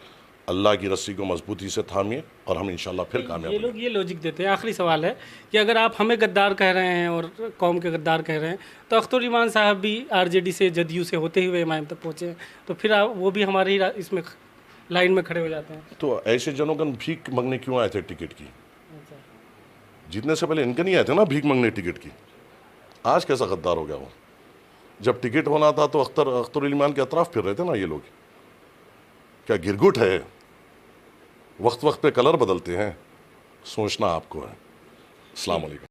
अल्लाह की रस्सी को मजबूती से थामिए और हम इंशाल्लाह फिर कामयाब ये लोग ये लॉजिक देते हैं। आखिरी सवाल है कि अगर आप हमें गद्दार कह रहे हैं और कौम के गद्दार कह रहे हैं तो अख्तरुल ईमान साहब भी आरजेडी से जदयू से होते हुए इमाम तक पहुँचे हैं, तो फिर वो भी हमारे ही इसमें लाइन में खड़े हो जाते हैं। तो ऐसे जनों का भीख मांगने क्यों आए थे टिकट की? जीतने से पहले इनके नहीं आए थे ना भीख मांगने टिकट की। आज कैसा गद्दार हो गया वो? जब टिकट होना था तो अख्तरुल ईमान के अतराफ फिर रहे थे ना ये लोग। क्या गिरगुट है? वक्त वक्त पे कलर बदलते हैं, सोचना आपको है। अस्सलाम वालेकुम।